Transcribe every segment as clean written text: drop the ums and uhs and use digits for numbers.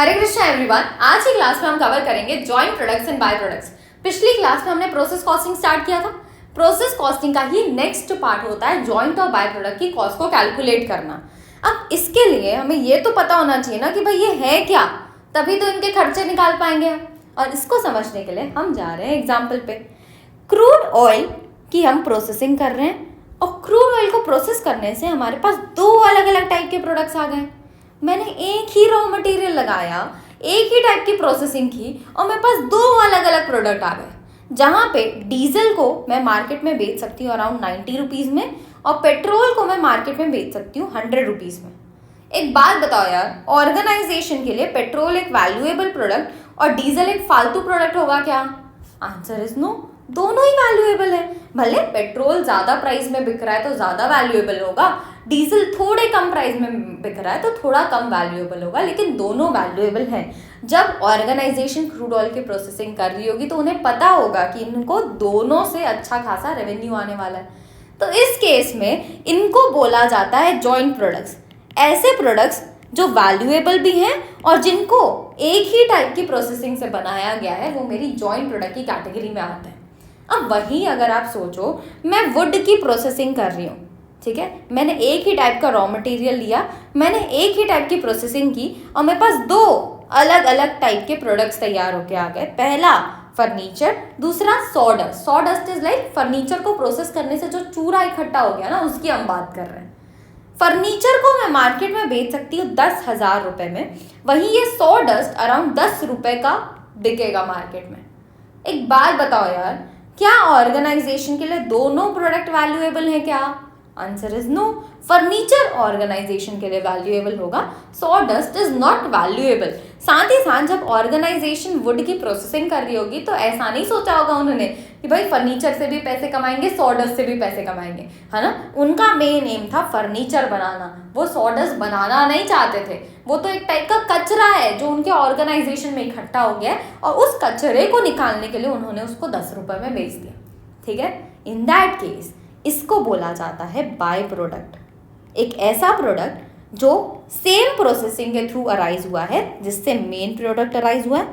हरे Krishna everyone. आज की class में हम कवर करेंगे joint products and byproducts. पिछली क्लास में हमने प्रोसेस कॉस्टिंग स्टार्ट किया था। प्रोसेस कॉस्टिंग का ही नेक्स्ट पार्ट होता है जॉइंट और बाय प्रोडक्ट की कॉस्ट को कैलकुलेट करना। अब इसके लिए हमें ये तो पता होना चाहिए ना कि भाई ये है क्या, तभी तो इनके खर्चे निकाल पाएंगे हम। और इसको समझने के लिए हम जा रहे हैं एग्जाम्पल पे। क्रूड ऑयल की हम प्रोसेसिंग कर रहे हैं और क्रूड ऑयल को प्रोसेस करने से हमारे पास दो अलग अलग टाइप के प्रोडक्ट्स आ गए। मैंने एक ही रॉ मटेरियल लगाया, एक ही टाइप की प्रोसेसिंग की और मेरे पास दो अलग अलग प्रोडक्ट आ गए। जहाँ पे डीजल को मैं मार्केट में बेच सकती हूँ अराउंड 90 रुपीज़ में और पेट्रोल को मैं मार्केट में बेच सकती हूँ 100 रुपीज़ में। एक बात बताओ यार, ऑर्गेनाइजेशन के लिए पेट्रोल एक वैल्यूएबल प्रोडक्ट और डीजल एक फालतू प्रोडक्ट होगा क्या? आंसर इज नो, दोनों ही वैल्यूएबल है। भले पेट्रोल ज़्यादा प्राइस में बिक रहा है तो ज़्यादा वैल्यूएबल होगा, डीजल थोड़े कम प्राइस में बिक रहा है तो थोड़ा कम वैल्यूएबल होगा, लेकिन दोनों वैल्यूएबल हैं। जब ऑर्गेनाइजेशन क्रूड ऑयल की प्रोसेसिंग कर रही होगी तो उन्हें पता होगा कि इनको दोनों से अच्छा खासा रेवेन्यू आने वाला है। तो इस केस में इनको बोला जाता है जॉइंट प्रोडक्ट्स। ऐसे प्रोडक्ट्स जो वैल्यूएबल भी हैं और जिनको एक ही टाइप की प्रोसेसिंग से बनाया गया है, वो मेरी जॉइंट प्रोडक्ट की कैटेगरी में आते हैं। अब वही अगर आप सोचो, मैं वुड की प्रोसेसिंग कर रही हूँ, ठीक है, मैंने एक ही टाइप का रॉ मटेरियल लिया, मैंने एक ही टाइप की प्रोसेसिंग की और मेरे पास दो अलग अलग टाइप के प्रोडक्ट्स तैयार होके आ गए। पहला फर्नीचर, दूसरा sawdust. Sawdust is like furniture को प्रोसेस करने से जो चूरा इकट्ठा हो गया ना, उसकी हम बात कर रहे हैं। फर्नीचर को मैं मार्केट में बेच सकती हूँ 10,000 रुपये में, वहीं ये सॉडस्ट अराउंड 10 रुपये का बिकेगा मार्केट में। एक बात बताओ यार, क्या ऑर्गेनाइजेशन के लिए दोनों प्रोडक्ट वैल्यूएबल है क्या? Answer is no. Furniture organisation के लिए वैल्यूएबल होगा, सॉडस्ट इज नॉट वैल्यूएबल। साथ ही साथ जब ऑर्गेनाइजेशन वुड की प्रोसेसिंग कर रही होगी तो ऐसा नहीं सोचा होगा उन्होंने कि भाई फर्नीचर से भी पैसे कमाएंगे, सॉडस्ट से भी पैसे कमाएंगे, है ना। उनका मेन एम था फर्नीचर बनाना, वो सॉडस्ट बनाना नहीं चाहते थे। वो तो एक टाइप का कचरा है जो उनके ऑर्गेनाइजेशन में इकट्ठा हो गया और उस कचरे को निकालने के लिए उन्होंने उसको 10 रुपये में बेच दिया, ठीक है। इन दैट केस इसको बोला जाता है बाय प्रोडक्ट। एक ऐसा प्रोडक्ट जो सेम प्रोसेसिंग के थ्रू अराइज हुआ है जिससे मेन प्रोडक्ट अराइज हुआ है,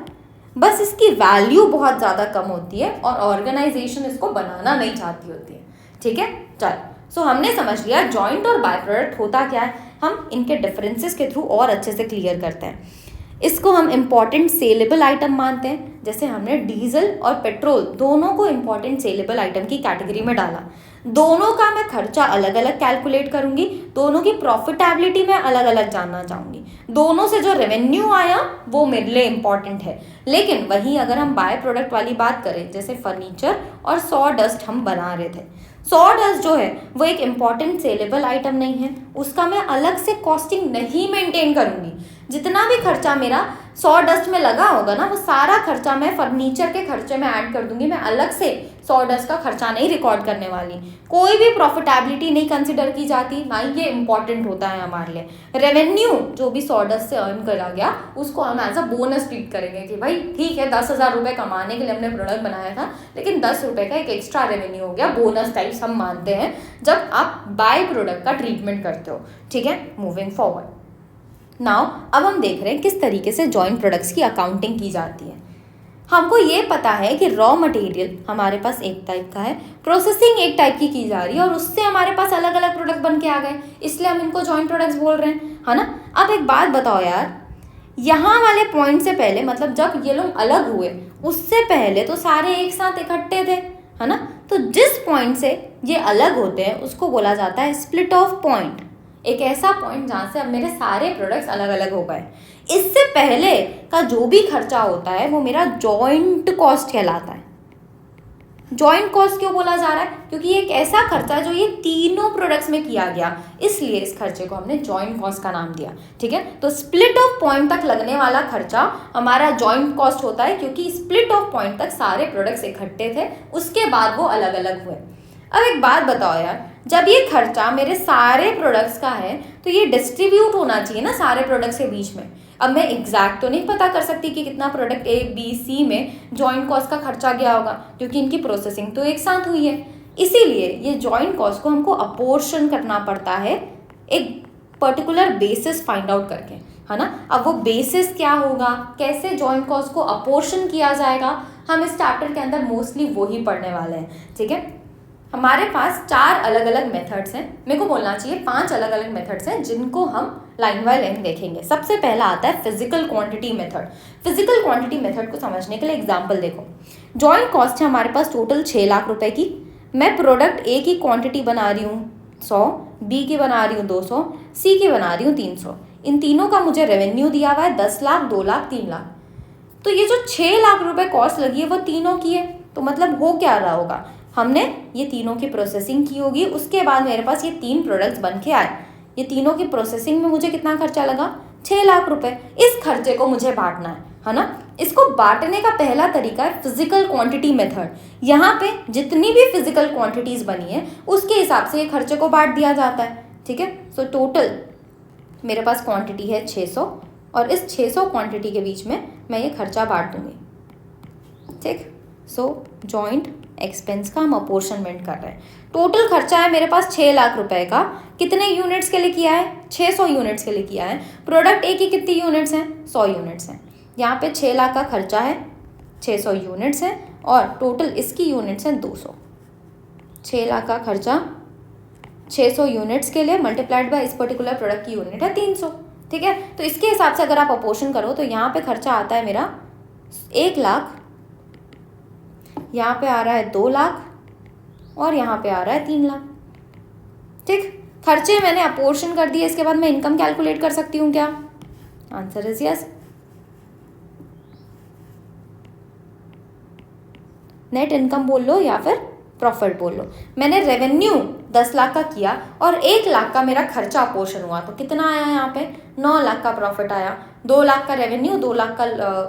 बस इसकी वैल्यू बहुत ज़्यादा कम होती है और ऑर्गेनाइजेशन इसको बनाना नहीं चाहती होती है, ठीक है। चलो, सो हमने समझ लिया जॉइंट और बाय प्रोडक्ट होता क्या है। हम इनके डिफरेंसेस के थ्रू और अच्छे से क्लियर करते हैं। इसको हम इम्पॉर्टेंट सेलेबल आइटम मानते हैं, जैसे हमने डीजल और पेट्रोल दोनों को इम्पॉर्टेंट सेलेबल आइटम की कैटेगरी में डाला। दोनों का मैं खर्चा अलग अलग कैलकुलेट करूंगी, दोनों की प्रॉफिटेबिलिटी मैं अलग अलग जानना चाहूँगी, दोनों से जो रेवेन्यू आया वो मेरे लिए इम्पॉर्टेंट है। लेकिन वहीं अगर हम बाय प्रोडक्ट वाली बात करें, जैसे फर्नीचर और सॉडस्ट हम बना रहे थे, सॉडस्ट जो है वो एक इम्पॉर्टेंट सेलेबल आइटम नहीं है, उसका मैं अलग से कॉस्टिंग नहीं मेंटेन करूँगी। जितना भी खर्चा मेरा सॉडस्ट में लगा होगा ना, वो सारा खर्चा मैं फर्नीचर के खर्चे में ऐड कर दूंगी। मैं अलग से सॉडस्ट का खर्चा नहीं रिकॉर्ड करने वाली। कोई भी प्रॉफिटेबिलिटी नहीं कंसिडर की जाती, ना ही ये इंपॉर्टेंट होता है हमारे लिए। रेवेन्यू जो भी सॉडस्ट से अर्न करा गया उसको हम एज अ बोनस ट्रीट करेंगे कि भाई ठीक है, 10,000 रुपये कमाने के लिए हमने प्रोडक्ट बनाया था, लेकिन 10 रुपये का एक एक्स्ट्रा रेवेन्यू हो गया, बोनस टाइप्स हम मानते हैं जब आप बाय प्रोडक्ट का ट्रीटमेंट करते हो, ठीक है। मूविंग फॉरवर्ड नाउ, अब हम देख रहे हैं किस तरीके से जॉइंट प्रोडक्ट्स की अकाउंटिंग की जाती है। हमको ये पता है कि रॉ मटेरियल हमारे पास एक टाइप का है, प्रोसेसिंग एक टाइप की जा रही है और उससे हमारे पास अलग अलग प्रोडक्ट बन के आ गए, इसलिए हम इनको जॉइंट प्रोडक्ट्स बोल रहे हैं, है ना। अब एक बात बताओ यार, यहाँ वाले पॉइंट से पहले, मतलब जब ये लोग अलग हुए उससे पहले तो सारे एक साथ इकट्ठे थे, है ना। तो जिस पॉइंट से ये अलग होते हैं उसको बोला जाता है स्प्लिट ऑफ पॉइंट। एक ऐसा पॉइंट जहाँ से अब मेरे सारे प्रोडक्ट्स अलग अलग हो गए। इससे पहले का जो भी खर्चा होता है वो मेरा जॉइंट कॉस्ट कहलाता है। जॉइंट कॉस्ट क्यों बोला जा रहा है? क्योंकि ये एक ऐसा खर्चा है जो ये तीनों प्रोडक्ट्स में किया गया, इसलिए इस खर्चे को हमने जॉइंट कॉस्ट का नाम दिया, ठीक है। तो स्प्लिट ऑफ पॉइंट तक लगने वाला खर्चा हमारा जॉइंट कॉस्ट होता है, क्योंकि स्प्लिट ऑफ पॉइंट तक सारे प्रोडक्ट्स इकट्ठे थे, उसके बाद वो अलग अलग हुए। अब एक बात बताओ यार, जब ये खर्चा मेरे सारे प्रोडक्ट्स का है तो ये डिस्ट्रीब्यूट होना चाहिए ना सारे प्रोडक्ट्स के बीच में। अब मैं एग्जैक्ट तो नहीं पता कर सकती कि कितना प्रोडक्ट ए बी सी में जॉइंट कॉस्ट का खर्चा गया होगा, क्योंकि इनकी प्रोसेसिंग तो एक साथ हुई है। इसीलिए ये जॉइंट कॉस्ट को हमको अपोर्शन करना पड़ता है एक पर्टिकुलर बेसिस फाइंड आउट करके, है ना। अब वो बेसिस क्या होगा, कैसे जॉइंट कॉस्ट को अपोर्शन किया जाएगा, हम इस चैप्टर के अंदर मोस्टली वो ही पढ़ने वाले हैं। ठीक है, हमारे पास 4 अलग अलग मेथड्स हैं, मेरे को बोलना चाहिए 5 अलग अलग मेथड्स हैं जिनको हम लाइन बाय लाइन देखेंगे। सबसे पहला आता है physical quantity method. Physical quantity method को समझने के लिए एग्जांपल देखो। जॉइंट कॉस्ट है हमारे पास टोटल 6 लाख रुपए की। मैं प्रोडक्ट ए की क्वांटिटी बना रही हूँ 100, बी की बना रही हूँ 200, सी की बना रही हूँ 300। इन तीनों का मुझे रेवेन्यू दिया हुआ है 10 लाख, 2 लाख, 3 लाख। तो ये जो 6 लाख रुपए कॉस्ट लगी है वो तीनों की है। तो मतलब हो क्या रहा होगा, हमने ये तीनों की प्रोसेसिंग की होगी, उसके बाद मेरे पास ये 3 प्रोडक्ट्स बन के आए। ये तीनों की प्रोसेसिंग में मुझे कितना खर्चा लगा, 6 लाख रुपए। इस खर्चे को मुझे बांटना है ना। इसको बांटने का पहला तरीका है फिजिकल क्वांटिटी मेथड। यहाँ पे जितनी भी फिजिकल क्वांटिटीज बनी है उसके हिसाब से ये खर्चे को बांट दिया जाता है। ठीक है, सो टोटल मेरे पास क्वांटिटी है 600 और इस 600 क्वांटिटी के बीच में मैं ये खर्चा बांट दूंगी। ठीक, सो जॉइंट एक्सपेंस का हम अपोर्शनमेंट कर रहे हैं। टोटल खर्चा है मेरे पास 6 लाख रुपए का। कितने यूनिट्स के लिए किया है, 600 यूनिट्स के लिए किया है। प्रोडक्ट ए की कितनी यूनिट्स हैं, 100 यूनिट्स हैं। यहाँ पे 6 लाख का खर्चा है, 600 यूनिट्स है और टोटल इसकी यूनिट्स हैं 200। 6 लाख का खर्चा 600 यूनिट्स के लिए मल्टीप्लाइड बाय इस पर्टिकुलर प्रोडक्ट की यूनिट है 300। ठीक है, तो इसके हिसाब से अगर आप अपोर्शन करो तो यहाँ पे खर्चा आता है मेरा 1 लाख, यहाँ पे आ रहा है 2 लाख और यहाँ पे आ रहा है 3 लाख। ठीक, खर्चे मैंने अपोर्शन कर दिए। इसके बाद मैं इनकम कैलकुलेट कर सकती हूँ क्या, answer is yes. Net income बोल लो या फिर प्रॉफिट बोल लो। मैंने रेवेन्यू 10 लाख का किया और 1 लाख का मेरा खर्चा अपोर्शन हुआ, तो कितना आया यहाँ पे, 9 लाख का प्रॉफिट आया। 2 लाख का रेवेन्यू, 2 लाख का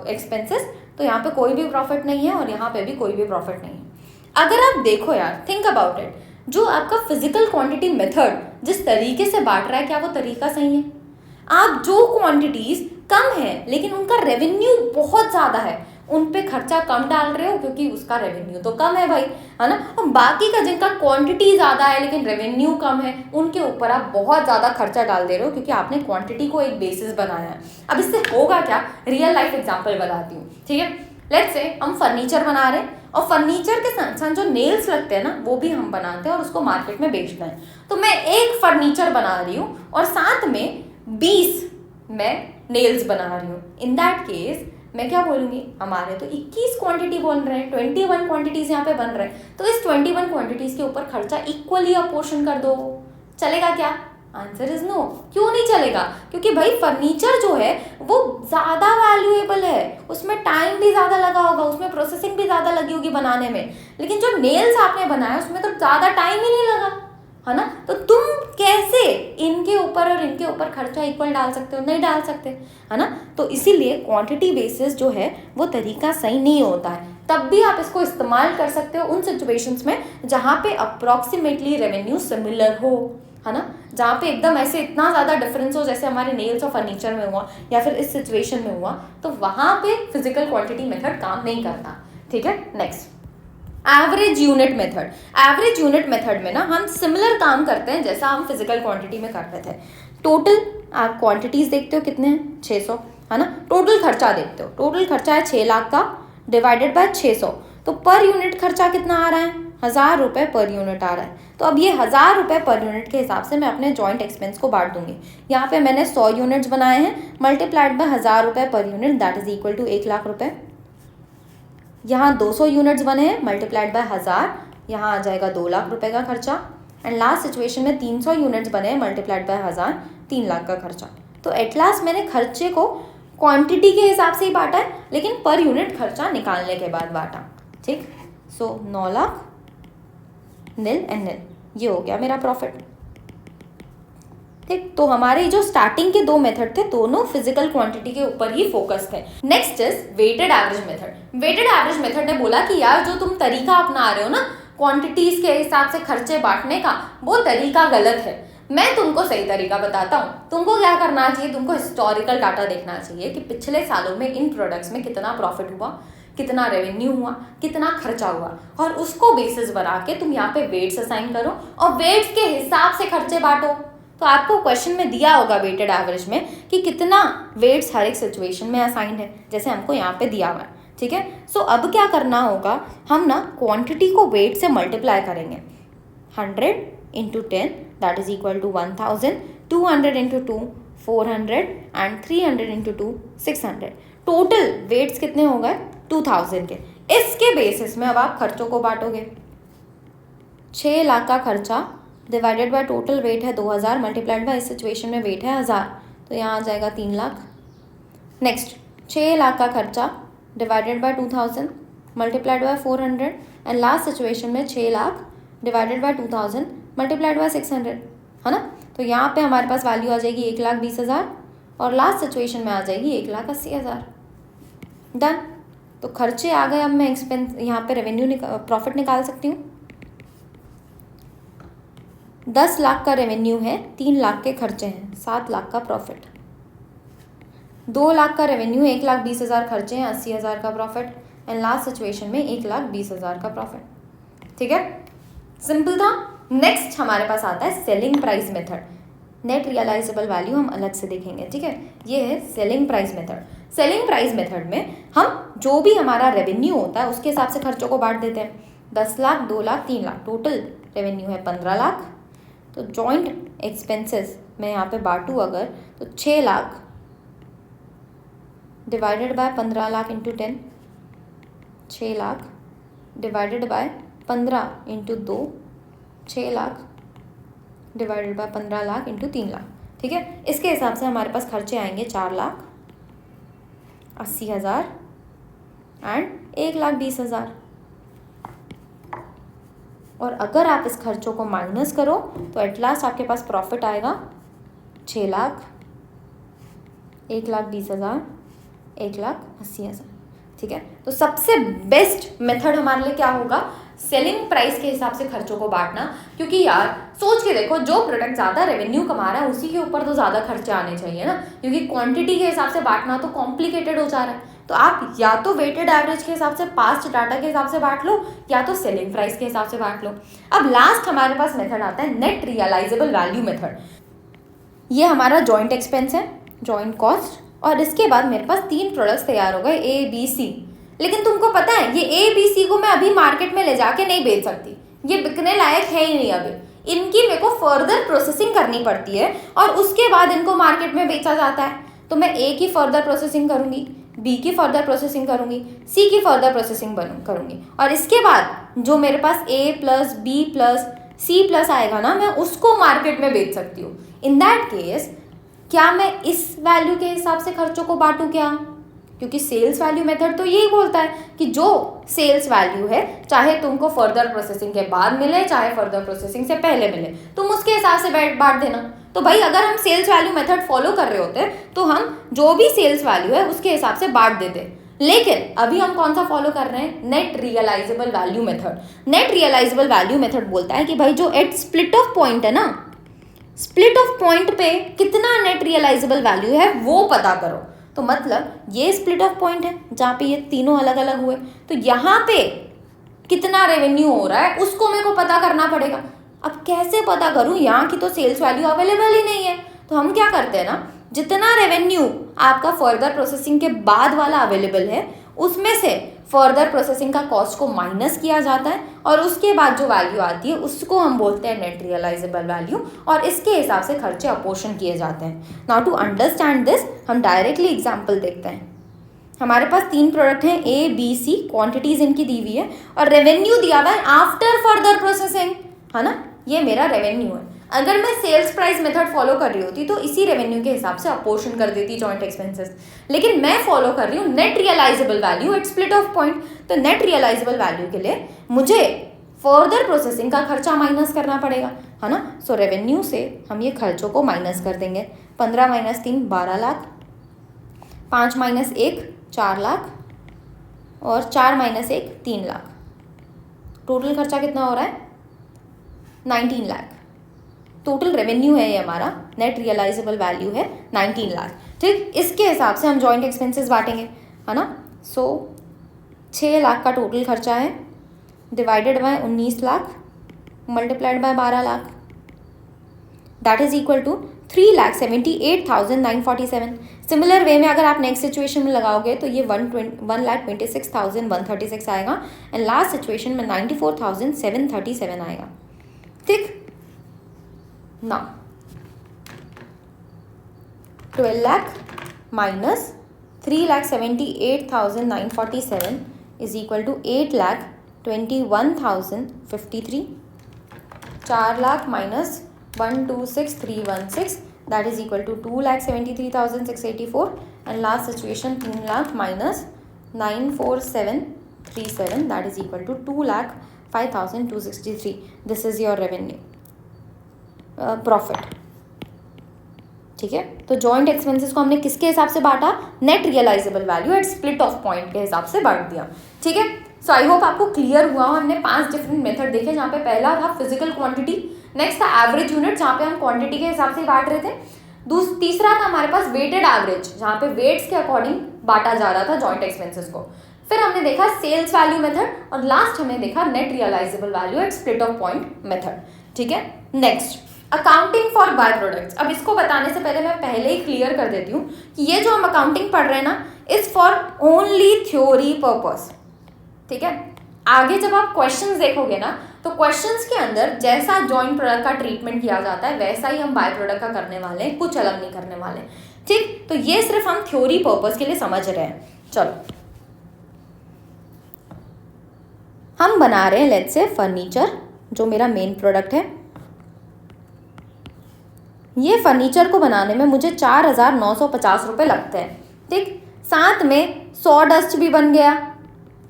एक्सपेंसेस, तो यहाँ पे कोई भी प्रॉफिट नहीं है और यहाँ पे भी कोई भी प्रॉफिट नहीं है। अगर आप देखो यार, थिंक अबाउट इट, जो आपका फिजिकल क्वांटिटी मेथड जिस तरीके से बांट रहा है, क्या वो तरीका सही है? आप जो क्वांटिटीज कम है लेकिन उनका रेवेन्यू बहुत ज़्यादा है, उन पे खर्चा कम डाल रहे हो क्योंकि उसका रेवेन्यू तो कम है भाई, है ना। और बाकी का जिनका क्वांटिटी ज़्यादा है लेकिन रेवेन्यू कम है, उनके ऊपर आप बहुत ज़्यादा खर्चा डाल दे रहे हो क्योंकि आपने क्वांटिटी को एक बेसिस बनाया है। अब इससे होगा क्या, रियल लाइफ एग्जाम्पल बताती हूँ। ठीक है, लेट्स से हम फर्नीचर बना रहे हैं और फर्नीचर के साथ साथ जो नेल्स लगते हैं ना वो भी हम बनाते हैं और उसको मार्केट में बेचना है। तो मैं एक फर्नीचर बना रही हूँ और साथ में 20 मैं नेल्स बना रही हूँ। इन दैट केस मैं क्या बोलूँगी, हमारे तो 21 क्वांटिटी बन रहे हैं, 21 क्वांटिटीज़ यहाँ पे बन रहे हैं। तो इस 21 क्वांटिटीज़ के ऊपर खर्चा इक्वली अपोर्शन कर दो, चलेगा क्या? Answer is no. क्यों नहीं चलेगा? क्योंकि भाई फर्नीचर जो है वो ज़्यादा वैल्यूएबल है, उसमें टाइम भी ज़्यादा लगा होगा, उसमें प्रोसेसिंग भी ज़्यादा लगी होगी बनाने में। लेकिन जो नेल्स आपने बनाया उसमें तो ज़्यादा टाइम ही नहीं लगा, है ना। तो तुम कैसे इनके ऊपर और इनके ऊपर खर्चा इक्वल डाल सकते हो? नहीं डाल सकते, है ना। तो इसीलिए क्वांटिटी बेसिस जो है वो तरीका सही नहीं होता है। तब भी आप इसको इस्तेमाल कर सकते हो उन सिचुएशंस में जहाँ पे अप्रॉक्सीमेटली रेवेन्यू सिमिलर हो, है ना, जहाँ पे एकदम ऐसे इतना ज़्यादा डिफरेंस हो जैसे हमारे नेल्स और फर्नीचर में हुआ या फिर इस सिचुएशन में हुआ, तो वहाँ पे फिजिकल क्वांटिटी मेथड काम नहीं करता। ठीक है, next average unit method. Average unit method में ना हम सिमिलर काम करते हैं जैसा हम फिजिकल क्वांटिटी में कर रहे थे। टोटल आप क्वांटिटीज़ देखते हो कितने हैं, 600, है ना। टोटल खर्चा देखते हो, टोटल खर्चा है 6 लाख का डिवाइडेड बाय 600, तो पर यूनिट खर्चा कितना आ रहा है, 1000 रुपये पर यूनिट आ रहा है। तो अब ये 1000 रुपये पर यूनिट के हिसाब से मैं अपने जॉइंट एक्सपेंस को बांट दूंगी। यहाँ पे मैंने 100 यूनिट्स बनाए हैं, मल्टीप्लाइड बाय 1000 रुपये पर unit, that is equal to 1 lakh रुपये। यहाँ 200 यूनिट्स बने हैं, मल्टीप्लाइड बाय 1000, यहाँ आ जाएगा 2 लाख रुपए का खर्चा। एंड लास्ट सिचुएशन में 300 यूनिट्स बने हैं, मल्टीप्लाइड बाय 1000, 3 लाख का खर्चा। तो एट लास्ट मैंने खर्चे को क्वांटिटी के हिसाब से ही बांटा है लेकिन पर यूनिट खर्चा निकालने के बाद बांटा। ठीक, सो 9 लाख नील एंड नील, ये हो गया मेरा प्रॉफिट। ठीक, तो हमारे जो स्टार्टिंग के 2 मेथड थे दोनों फिजिकल क्वांटिटी के ऊपर ही फोकस थे। Next is weighted average method. Weighted average method ने बोला कि यार जो तुम तरीका अपना रहे हो ना क्वांटिटीज के हिसाब से खर्चे बांटने का, वो तरीका गलत है। मैं तुमको सही तरीका बताता हूँ। तुमको क्या करना चाहिए, तुमको हिस्टोरिकल डाटा देखना चाहिए कि पिछले सालों में इन प्रोडक्ट्स में कितना प्रॉफिट हुआ, कितना रेवेन्यू हुआ, कितना खर्चा हुआ, और उसको बेसिस बना के तुम यहाँ पे वेट्स असाइन करो और वेट्स के हिसाब से खर्चे बांटो। तो आपको क्वेश्चन में दिया होगा वेटेड एवरेज में कि कितना वेट्स हर एक सिचुएशन में असाइंड है, जैसे हमको यहाँ पे दिया हुआ है, ठीक है। सो अब क्या करना होगा, हम ना क्वांटिटी को वेट से मल्टीप्लाई करेंगे। 100 into 10 that is equal to 1000, 200 into 2 400 and 300 into 2 600। Total weights कितने हो गए 2000 के। इसके बेसिस में अब आप खर्चों को बांटोगे। 6 लाख का खर्चा डिवाइडेड बाय टोटल वेट है 2000 मल्टीप्लाइड बाय इस सिचुएशन में वेट है 1000, तो यहाँ आ जाएगा 3 लाख। नेक्स्ट 6 लाख का खर्चा divided by 2000 multiplied by 400 and last situation में 6 lakh divided by 2000 multiplied by 600, है ना। तो यहाँ पे हमारे पास वैल्यू आ जाएगी 1,20,000 और लास्ट सिचुएशन में आ जाएगी 1,80,000। डन। तो खर्चे आ गए। अब मैं एक्सपेंस यहाँ पे रेवेन्यू प्रॉफिट निकाल सकती हूँ। 10 लाख का रेवेन्यू है, 3 लाख के खर्चे हैं, 7 लाख का प्रॉफिट। 2 लाख का रेवेन्यू, 1,20,000 खर्चे हैं, 80,000 का प्रॉफिट एंड लास्ट सिचुएशन में 1,20,000 का प्रॉफिट। ठीक है, सिंपल था। नेक्स्ट हमारे पास आता है selling price method. Net realisable value हम अलग से देखेंगे, ठीक है। ये है selling price method. Selling price method में हम जो भी हमारा रेवेन्यू होता है उसके हिसाब से खर्चों को बांट देते हैं। 10 लाख, 2 लाख, 3 लाख, टोटल रेवेन्यू है 15 लाख। तो जॉइंट एक्सपेंसेस मैं यहाँ पे बांटूँ अगर, तो 6 lakh divided by 15 lakh into 10, 6 lakh divided by 15 into 2, 6 lakh divided by 15 lakh into 3 lakh. ठीक है, इसके हिसाब से हमारे पास खर्चे आएंगे 4,80,000 एंड 1,20,000। और अगर आप इस खर्चों को माइनस करो तो एट लास्ट आपके पास प्रॉफिट आएगा 6 लाख, 1,20,000, 1,80,000। ठीक है, तो सबसे बेस्ट मेथड हमारे लिए क्या होगा, सेलिंग प्राइस के हिसाब से खर्चों को बांटना। क्योंकि यार सोच के देखो, जो प्रोडक्ट ज़्यादा रेवेन्यू कमा रहा है उसी के ऊपर तो ज़्यादा खर्चे आने चाहिए ना, क्योंकि क्वांटिटी के हिसाब से बांटना तो कॉम्प्लिकेटेड हो जा रहा है। तो आप या तो वेटेड एवरेज के हिसाब से, पास्ट डाटा के हिसाब से बांट लो, या तो सेलिंग प्राइस के हिसाब से बांट लो। अब लास्ट हमारे पास मेथड आता है नेट रियलाइजेबल वैल्यू मेथड। ये हमारा जॉइंट एक्सपेंस है, जॉइंट कॉस्ट, और इसके बाद मेरे पास 3 प्रोडक्ट्स तैयार हो गए, ए बी सी। लेकिन तुमको पता है ये ए बी सी को मैं अभी मार्केट में ले जाके नहीं बेच सकती, ये बिकने लायक है ही नहीं अभी। इनकी मेरे को फर्दर प्रोसेसिंग करनी पड़ती है और उसके बाद इनको मार्केट में बेचा जाता है। तो मैं ए की फर्दर प्रोसेसिंग करूँगी, बी की फर्दर प्रोसेसिंग करूँगी, सी की फर्दर प्रोसेसिंग करूँगी, और इसके बाद जो मेरे पास a plus b plus c plus आएगा ना, मैं उसको मार्केट में बेच सकती हूँ। इन दैट केस क्या मैं इस वैल्यू के हिसाब से खर्चों को बांटूँ क्या? क्योंकि सेल्स वैल्यू मेथड तो यही बोलता है कि जो सेल्स वैल्यू है, चाहे तुमको फर्दर प्रोसेसिंग के बाद मिले चाहे फर्दर प्रोसेसिंग से पहले मिले, तुम उसके हिसाब से बांट देना। तो भाई अगर हम सेल्स वैल्यू मेथड फॉलो कर रहे होते तो हम जो भी सेल्स वैल्यू है उसके हिसाब से बांट देते। लेकिन अभी हम कौन सा फॉलो कर रहे हैं, net realisable value method. Net realisable value method बोलता है कि भाई जो एट स्प्लिट ऑफ पॉइंट है ना, स्प्लिट ऑफ पॉइंट पे कितना नेट रियलाइजेबल वैल्यू है वो पता करो। तो मतलब ये स्प्लिट ऑफ पॉइंट है जहाँ पे ये तीनों अलग अलग हुए, तो यहाँ पे कितना रेवेन्यू हो रहा है उसको मेरे को पता करना पड़ेगा। अब कैसे पता करूँ, यहाँ की तो सेल्स वैल्यू अवेलेबल ही नहीं है। तो हम क्या करते हैं ना, जितना रेवेन्यू आपका फर्दर प्रोसेसिंग के बाद वाला अवेलेबल है उसमें से फर्दर प्रोसेसिंग का कॉस्ट को माइनस किया जाता है, और उसके बाद जो वैल्यू आती है उसको हम बोलते हैं नेट रियलाइजेबल वैल्यू, और इसके हिसाब से खर्चे अपोर्शन किए जाते हैं। नाउ टू अंडरस्टैंड दिस हम डायरेक्टली एग्जाम्पल देखते हैं। हमारे पास 3 प्रोडक्ट हैं, ए बी सी, क्वांटिटीज इनकी दी हुई है और रेवेन्यू दिया हुआ है आफ्टर फर्दर प्रोसेसिंग, है ना। ये मेरा रेवेन्यू है। अगर मैं सेल्स प्राइस मेथड फॉलो कर रही होती तो इसी रेवेन्यू के हिसाब से अपोर्शन कर देती जॉइंट एक्सपेंसेस, लेकिन मैं फॉलो कर रही हूँ net realisable value at split of point. तो नेट रियलाइजेबल वैल्यू के लिए मुझे फर्दर प्रोसेसिंग का खर्चा माइनस करना पड़ेगा, है ना। सो रेवेन्यू से हम ये खर्चों को माइनस कर देंगे। 15 माइनस 3 12 लाख, 5 माइनस 1 4 लाख, और 4 माइनस 1 3 लाख। टोटल खर्चा कितना हो रहा है, 19 लाख। टोटल रेवेन्यू है ये हमारा, नेट रियलाइजेबल वैल्यू है 19 लाख। ठीक, इसके हिसाब से हम जॉइंट एक्सपेंसेस बांटेंगे, है ना। सो 6 लाख का टोटल खर्चा है, divided by 19 lakh multiplied by 12 lakh. That is equal to 3,78,947। Similar way में अगर आप नेक्स्ट सिचुएशन में लगाओगे तो ये 1,26,136 आएगा एंड लास्ट सिचुएशन में 94,737 आएगा। ठीक ना, 12 lakh minus 3,78,947 is equal to 8,21,053। 4 lakh minus 126,316 that is equal to 2,73,684 and last situation 3 lakh minus 94737 that is equal to 2,05,263। This is your revenue profit. ठीक है, तो जॉइंट एक्सपेंसेस को हमने किसके हिसाब से बांटा? Net realisable value at split of point के हिसाब से बांट दिया। ठीक है, सो आई होप आपको क्लियर हुआ। हमने 5 डिफरेंट मेथड देखे, जहाँ पे पहला था फिजिकल क्वांटिटी, नेक्स्ट था एवरेज यूनिट जहाँ पे हम क्वांटिटी के हिसाब से बांट रहे थे, तीसरा था हमारे पास वेटेड एवरेज जहाँ पे वेट्स के अकॉर्डिंग बांटा जा रहा था जॉइंट एक्सपेंसेस को, फिर हमने देखा सेल्स वैल्यू मेथड और लास्ट हमने देखा net realisable value at split of point method. ठीक है, next accounting for byproducts. अब इसको बताने से पहले मैं पहले ही क्लियर कर देती हूँ कि ये जो हम अकाउंटिंग पढ़ रहे हैं ना, is for only theory purpose. ठीक है, आगे जब आप क्वेश्चंस देखोगे ना, तो क्वेश्चंस के अंदर जैसा जॉइंट प्रोडक्ट का ट्रीटमेंट किया जाता है वैसा ही हम बाय प्रोडक्ट का करने वाले हैं, कुछ अलग नहीं करने वाले। ठीक, तो ये सिर्फ हम थ्योरी पर्पस के लिए समझ रहे हैं। चलो हम बना रहे हैं लेट्स से फर्नीचर, जो मेरा मेन प्रोडक्ट है। ये फर्नीचर को बनाने में मुझे 4,950 रुपये लगते हैं। ठीक, साथ में सॉडस्ट भी बन गया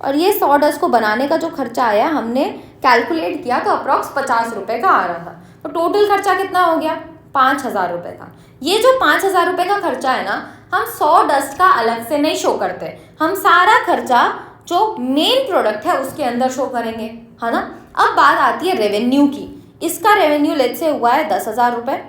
और ये सॉडस्ट को बनाने का जो खर्चा आया हमने कैलकुलेट किया तो अप्रॉक्स 50 रुपये का आ रहा था। तो टोटल खर्चा कितना हो गया? 5,000 रुपये का। ये जो 5,000 रुपये का खर्चा है ना, हम सॉडस्ट का अलग से नहीं शो करते, हम सारा खर्चा जो मेन प्रोडक्ट है उसके अंदर शो करेंगे, है ना। अब बात आती है रेवेन्यू की। इसका रेवेन्यू लेट्स से हुआ है 10,000 रुपये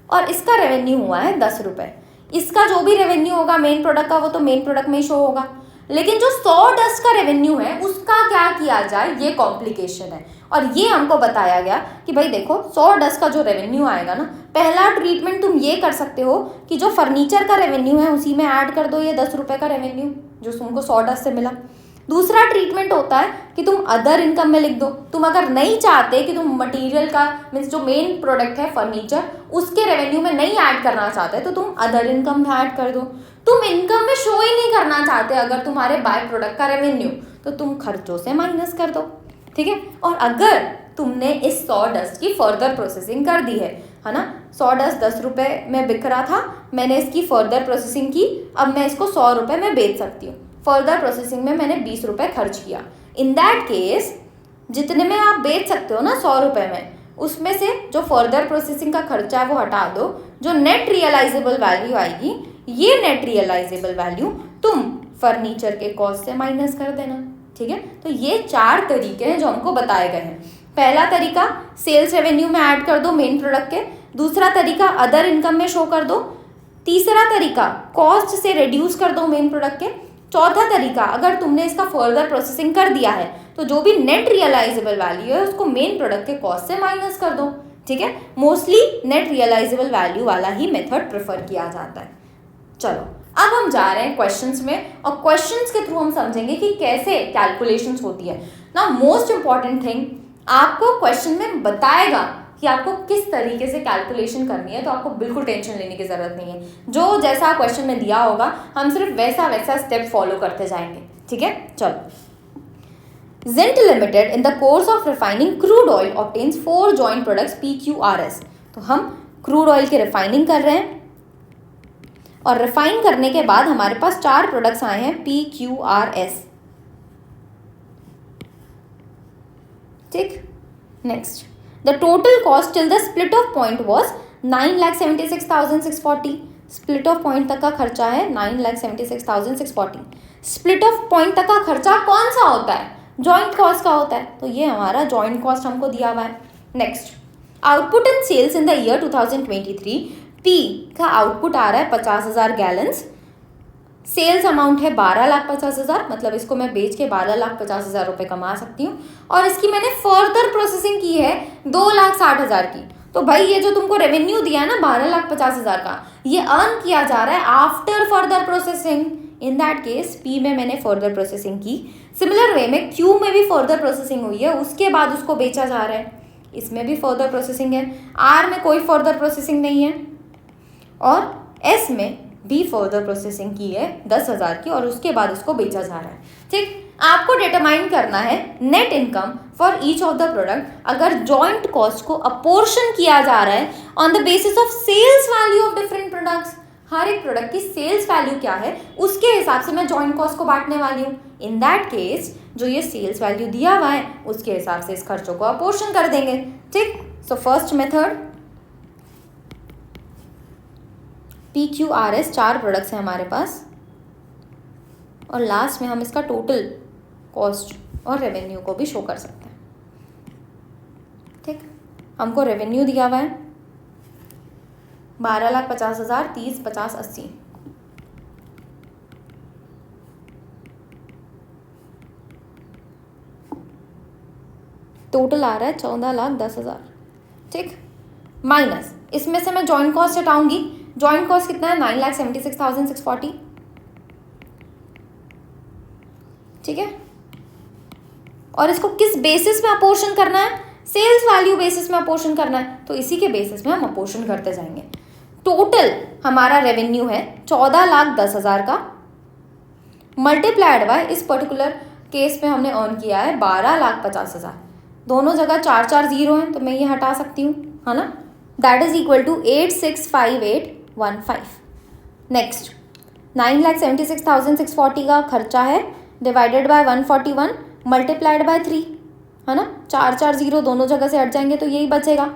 और इसका रेवेन्यू हुआ है 10 रुपये। इसका जो भी रेवेन्यू होगा मेन प्रोडक्ट का वो तो मेन प्रोडक्ट में ही शो होगा, लेकिन जो सॉडस्ट का रेवेन्यू है उसका क्या किया जाए, ये कॉम्प्लिकेशन है। और ये हमको बताया गया कि भाई देखो, सॉडस्ट का जो रेवेन्यू आएगा ना, पहला ट्रीटमेंट तुम ये कर सकते हो कि जो फर्नीचर का रेवेन्यू है उसी में ऐड कर दो ये 10 रुपये का रेवेन्यू जो तुमको सॉडस्ट से मिला। दूसरा ट्रीटमेंट होता है कि तुम अदर इनकम में लिख दो। तुम अगर नहीं चाहते कि तुम मटेरियल का मीन्स जो मेन प्रोडक्ट है फर्नीचर उसके रेवेन्यू में नहीं ऐड करना चाहते तो तुम अदर इनकम में ऐड कर दो। तुम इनकम में शो ही नहीं करना चाहते अगर तुम्हारे बाय प्रोडक्ट का रेवेन्यू, तो तुम खर्चों से माइनस कर दो। ठीक है, और अगर तुमने इस सॉडस्ट की फर्दर प्रोसेसिंग कर दी है ना, सॉडस्ट 10 रुपये में बिक रहा था, मैंने इसकी फर्दर प्रोसेसिंग की, अब मैं इसको 100 रुपये में बेच सकती हूँ। फर्दर प्रोसेसिंग में मैंने 20 रुपये खर्च किया। इन दैट केस जितने में आप बेच सकते हो ना 100 रुपये में, उसमें से जो फर्दर प्रोसेसिंग का खर्चा है वो हटा दो। जो नेट रियलाइजेबल वैल्यू आएगी, ये नेट रियलाइजेबल वैल्यू तुम फर्नीचर के कॉस्ट से माइनस कर देना। ठीक है, तो ये 4 तरीके हैं जो हमको बताए गए हैं। पहला तरीका सेल्स रेवेन्यू में ऐड कर दो मेन प्रोडक्ट के, दूसरा तरीका अदर इनकम में शो कर दो, तीसरा तरीका कॉस्ट से रिड्यूस कर दो मेन प्रोडक्ट के, चौथा तरीका अगर तुमने इसका फर्दर प्रोसेसिंग कर दिया है तो जो भी नेट रियलाइजेबल वैल्यू है उसको मेन प्रोडक्ट के कॉस्ट से माइनस कर दो। ठीक है, मोस्टली नेट रियलाइजेबल वैल्यू वाला ही मेथड प्रेफर किया जाता है। चलो अब हम जा रहे हैं क्वेश्चंस में और क्वेश्चंस के थ्रू हम समझेंगे कि कैसे कैलकुलेशंस होती है ना। मोस्ट इंपॉर्टेंट थिंग, आपको क्वेश्चन में बताएगा कि आपको किस तरीके से कैलकुलेशन करनी है, तो आपको बिल्कुल टेंशन लेने की ज़रूरत नहीं है। जो जैसा क्वेश्चन में दिया होगा हम सिर्फ वैसा वैसा स्टेप फॉलो करते जाएंगे। ठीक है, चलो। Zint Limited in the course of refining crude oil obtains 4 joint products PQRS। तो हम क्रूड ऑयल की रिफाइनिंग कर रहे हैं और रिफाइन करने के बाद हमारे पास 4 प्रोडक्ट्स आए हैं PQRS। ठीक, next, the total cost till the split of point was 9,76,640। Split of point तक का खर्चा है 9,76,640। स्प्लिट ऑफ पॉइंट तक का खर्चा कौन सा होता है? जॉइंट कॉस्ट का होता है, तो ये हमारा जॉइंट कॉस्ट हमको दिया हुआ है। Next, output in sales in the year 2023, P का आउटपुट आ रहा है 50,000 गैलन्स। सेल्स अमाउंट है 12,50,000, मतलब इसको मैं बेच के 12,50,000 रुपये कमा सकती हूँ। और इसकी मैंने फर्दर प्रोसेसिंग की है 2,60,000 की, तो भाई ये जो तुमको रेवेन्यू दिया है ना 12,50,000 का, ये अर्न किया जा रहा है after further processing. In that case P में मैंने फर्दर प्रोसेसिंग की, सिमिलर वे में क्यू में भी फर्दर प्रोसेसिंग हुई है, उसके बाद उसको बेचा जा रहा है, इसमें भी फर्दर प्रोसेसिंग है। आर में कोई फर्दर प्रोसेसिंग नहीं है, और एस में भी फर्दर प्रोसेसिंग की है 10,000 की, और उसके बाद उसको बेचा जा रहा है। ठीक, आपको डिटरमाइन करना है net income for each of the product अगर जॉइंट कॉस्ट को अपोर्शन किया जा रहा है on the basis of sales value of different products. हर एक प्रोडक्ट की सेल्स वैल्यू क्या है उसके हिसाब से मैं जॉइंट कॉस्ट को बांटने वाली हूँ। इन दैट केस जो ये सेल्स वैल्यू दिया हुआ है उसके हिसाब से इस खर्चों को अपोर्शन कर देंगे। ठीक, so first method PQRS 4 products हैं हमारे पास, और लास्ट में हम इसका टोटल कॉस्ट और रेवेन्यू को भी शो कर सकते हैं। ठीक, हमको रेवेन्यू दिया हुआ है 12,50,000, 30, 50, 80। टोटल आ रहा है 14,10,000। ठीक, माइनस इसमें से मैं जॉइंट कॉस्ट हटाऊंगी। जॉइंट कॉस्ट कितना है 9,76,640। ठीक है, और इसको किस बेसिस में अपोर्शन करना है, सेल्स वैल्यू बेसिस में अपोर्शन करना है, तो इसी के बेसिस में हम अपोर्शन करते जाएंगे। टोटल हमारा रेवेन्यू है 14,10,000 का, मल्टीप्लाइड बाय इस पर्टिकुलर केस में हमने अर्न किया है 12,50,000। दोनों जगह 4 जीरो हैं तो मैं ये हटा सकती हूँ, है ना। That is equal to 865815। Next 9,76,640 का खर्चा है, डिवाइडेड बाय 141 मल्टीप्लाइड बाय 3, है ना। 4 जीरो दोनों जगह से हट जाएंगे तो यही बचेगा।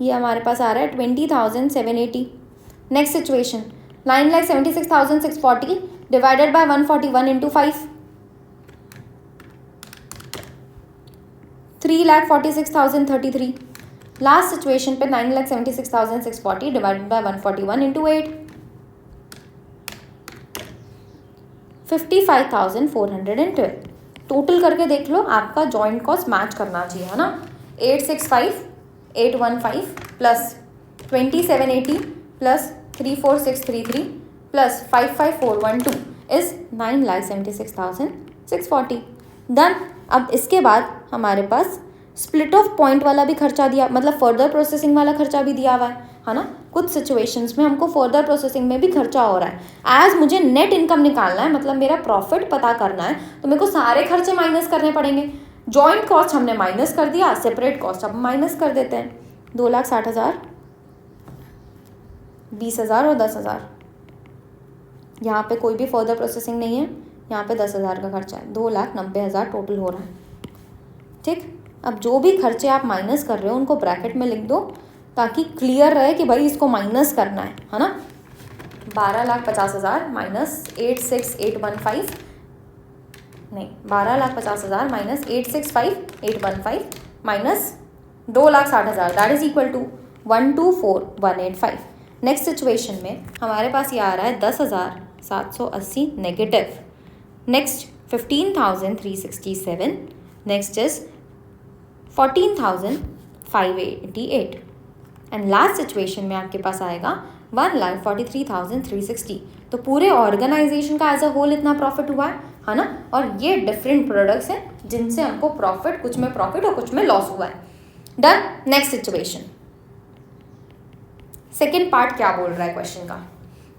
ये हमारे पास आ रहा है 20,780। Next situation 9,76,640 divided by 141 into 5, 3,46,033। Last situation पे 9,76,640 डिवाइडेड बाय 141 इंटू 8, 55,412। टोटल करके देख लो, आपका जॉइंट कॉस्ट मैच करना चाहिए, है ना। 865,815 plus 2,780 plus 34633 plus 55,412 is 9,76,640। Done. अब इसके बाद हमारे पास स्प्लिट ऑफ पॉइंट वाला भी खर्चा दिया, मतलब फर्दर प्रोसेसिंग वाला खर्चा भी दिया हुआ है ना। कुछ सिचुएशंस में हमको फर्दर प्रोसेसिंग में भी खर्चा हो रहा है। एज मुझे नेट इनकम निकालना है, मतलब मेरा प्रॉफिट पता करना है, तो मेरे को सारे खर्चे माइनस करने पड़ेंगे। जॉइंट कॉस्ट हमने माइनस कर दिया, सेपरेट कॉस्ट अब माइनस कर देते हैं। 2,60,000, 20,000 और 10,000। यहाँ पे कोई भी फर्दर प्रोसेसिंग नहीं है, यहाँ पे 10,000 का खर्चा है, 2,90,000 टोटल हो रहा है। ठीक, अब जो भी खर्चे आप माइनस कर रहे हो उनको ब्रैकेट में लिख दो ताकि क्लियर रहे कि भाई इसको माइनस करना है ना। 12,50,000 माइनस 86,815, नहीं 12,50,000 minus 865,815 minus 2,60,000, that is equal to 124,185। Next situation में हमारे पास ये आ रहा है 10,780 negative. Next 15,367, next is 14,588, and last situation में आपके पास आएगा 1,43,360। तो पूरे ऑर्गेनाइजेशन का एज अ होल इतना प्रॉफिट हुआ है ना। और ये डिफरेंट प्रोडक्ट्स हैं जिनसे हमको प्रॉफिट, कुछ में प्रॉफिट और कुछ में लॉस हुआ है। Done. Next situation, second part क्या बोल रहा है क्वेश्चन का,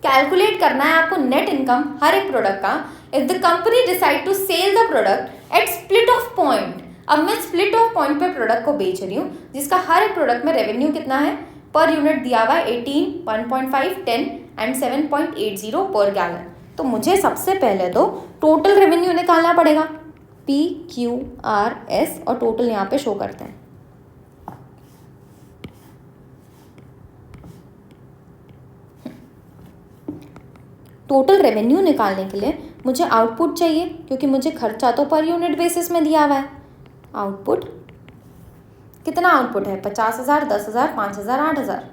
कैलकुलेट करना है आपको नेट इनकम हर एक प्रोडक्ट का if the company decide to sell the product at split of point. अब मैं स्प्लिट ऑफ पॉइंट पे प्रोडक्ट को बेच रही हूँ जिसका हर एक प्रोडक्ट में रेवेन्यू कितना है पर यूनिट दिया हुआ है 18, 1.5, 10 एंड 7.80 पर गैलन। तो मुझे सबसे पहले तो टोटल रेवेन्यू निकालना पड़ेगा, PQRS, और टोटल यहाँ पे शो करते हैं। टोटल रेवेन्यू निकालने के लिए मुझे आउटपुट चाहिए क्योंकि मुझे खर्चा तो पर यूनिट बेसिस में दिया हुआ है। आउटपुट कितना आउटपुट है 50,000, 10,000, 5,000, 8,000।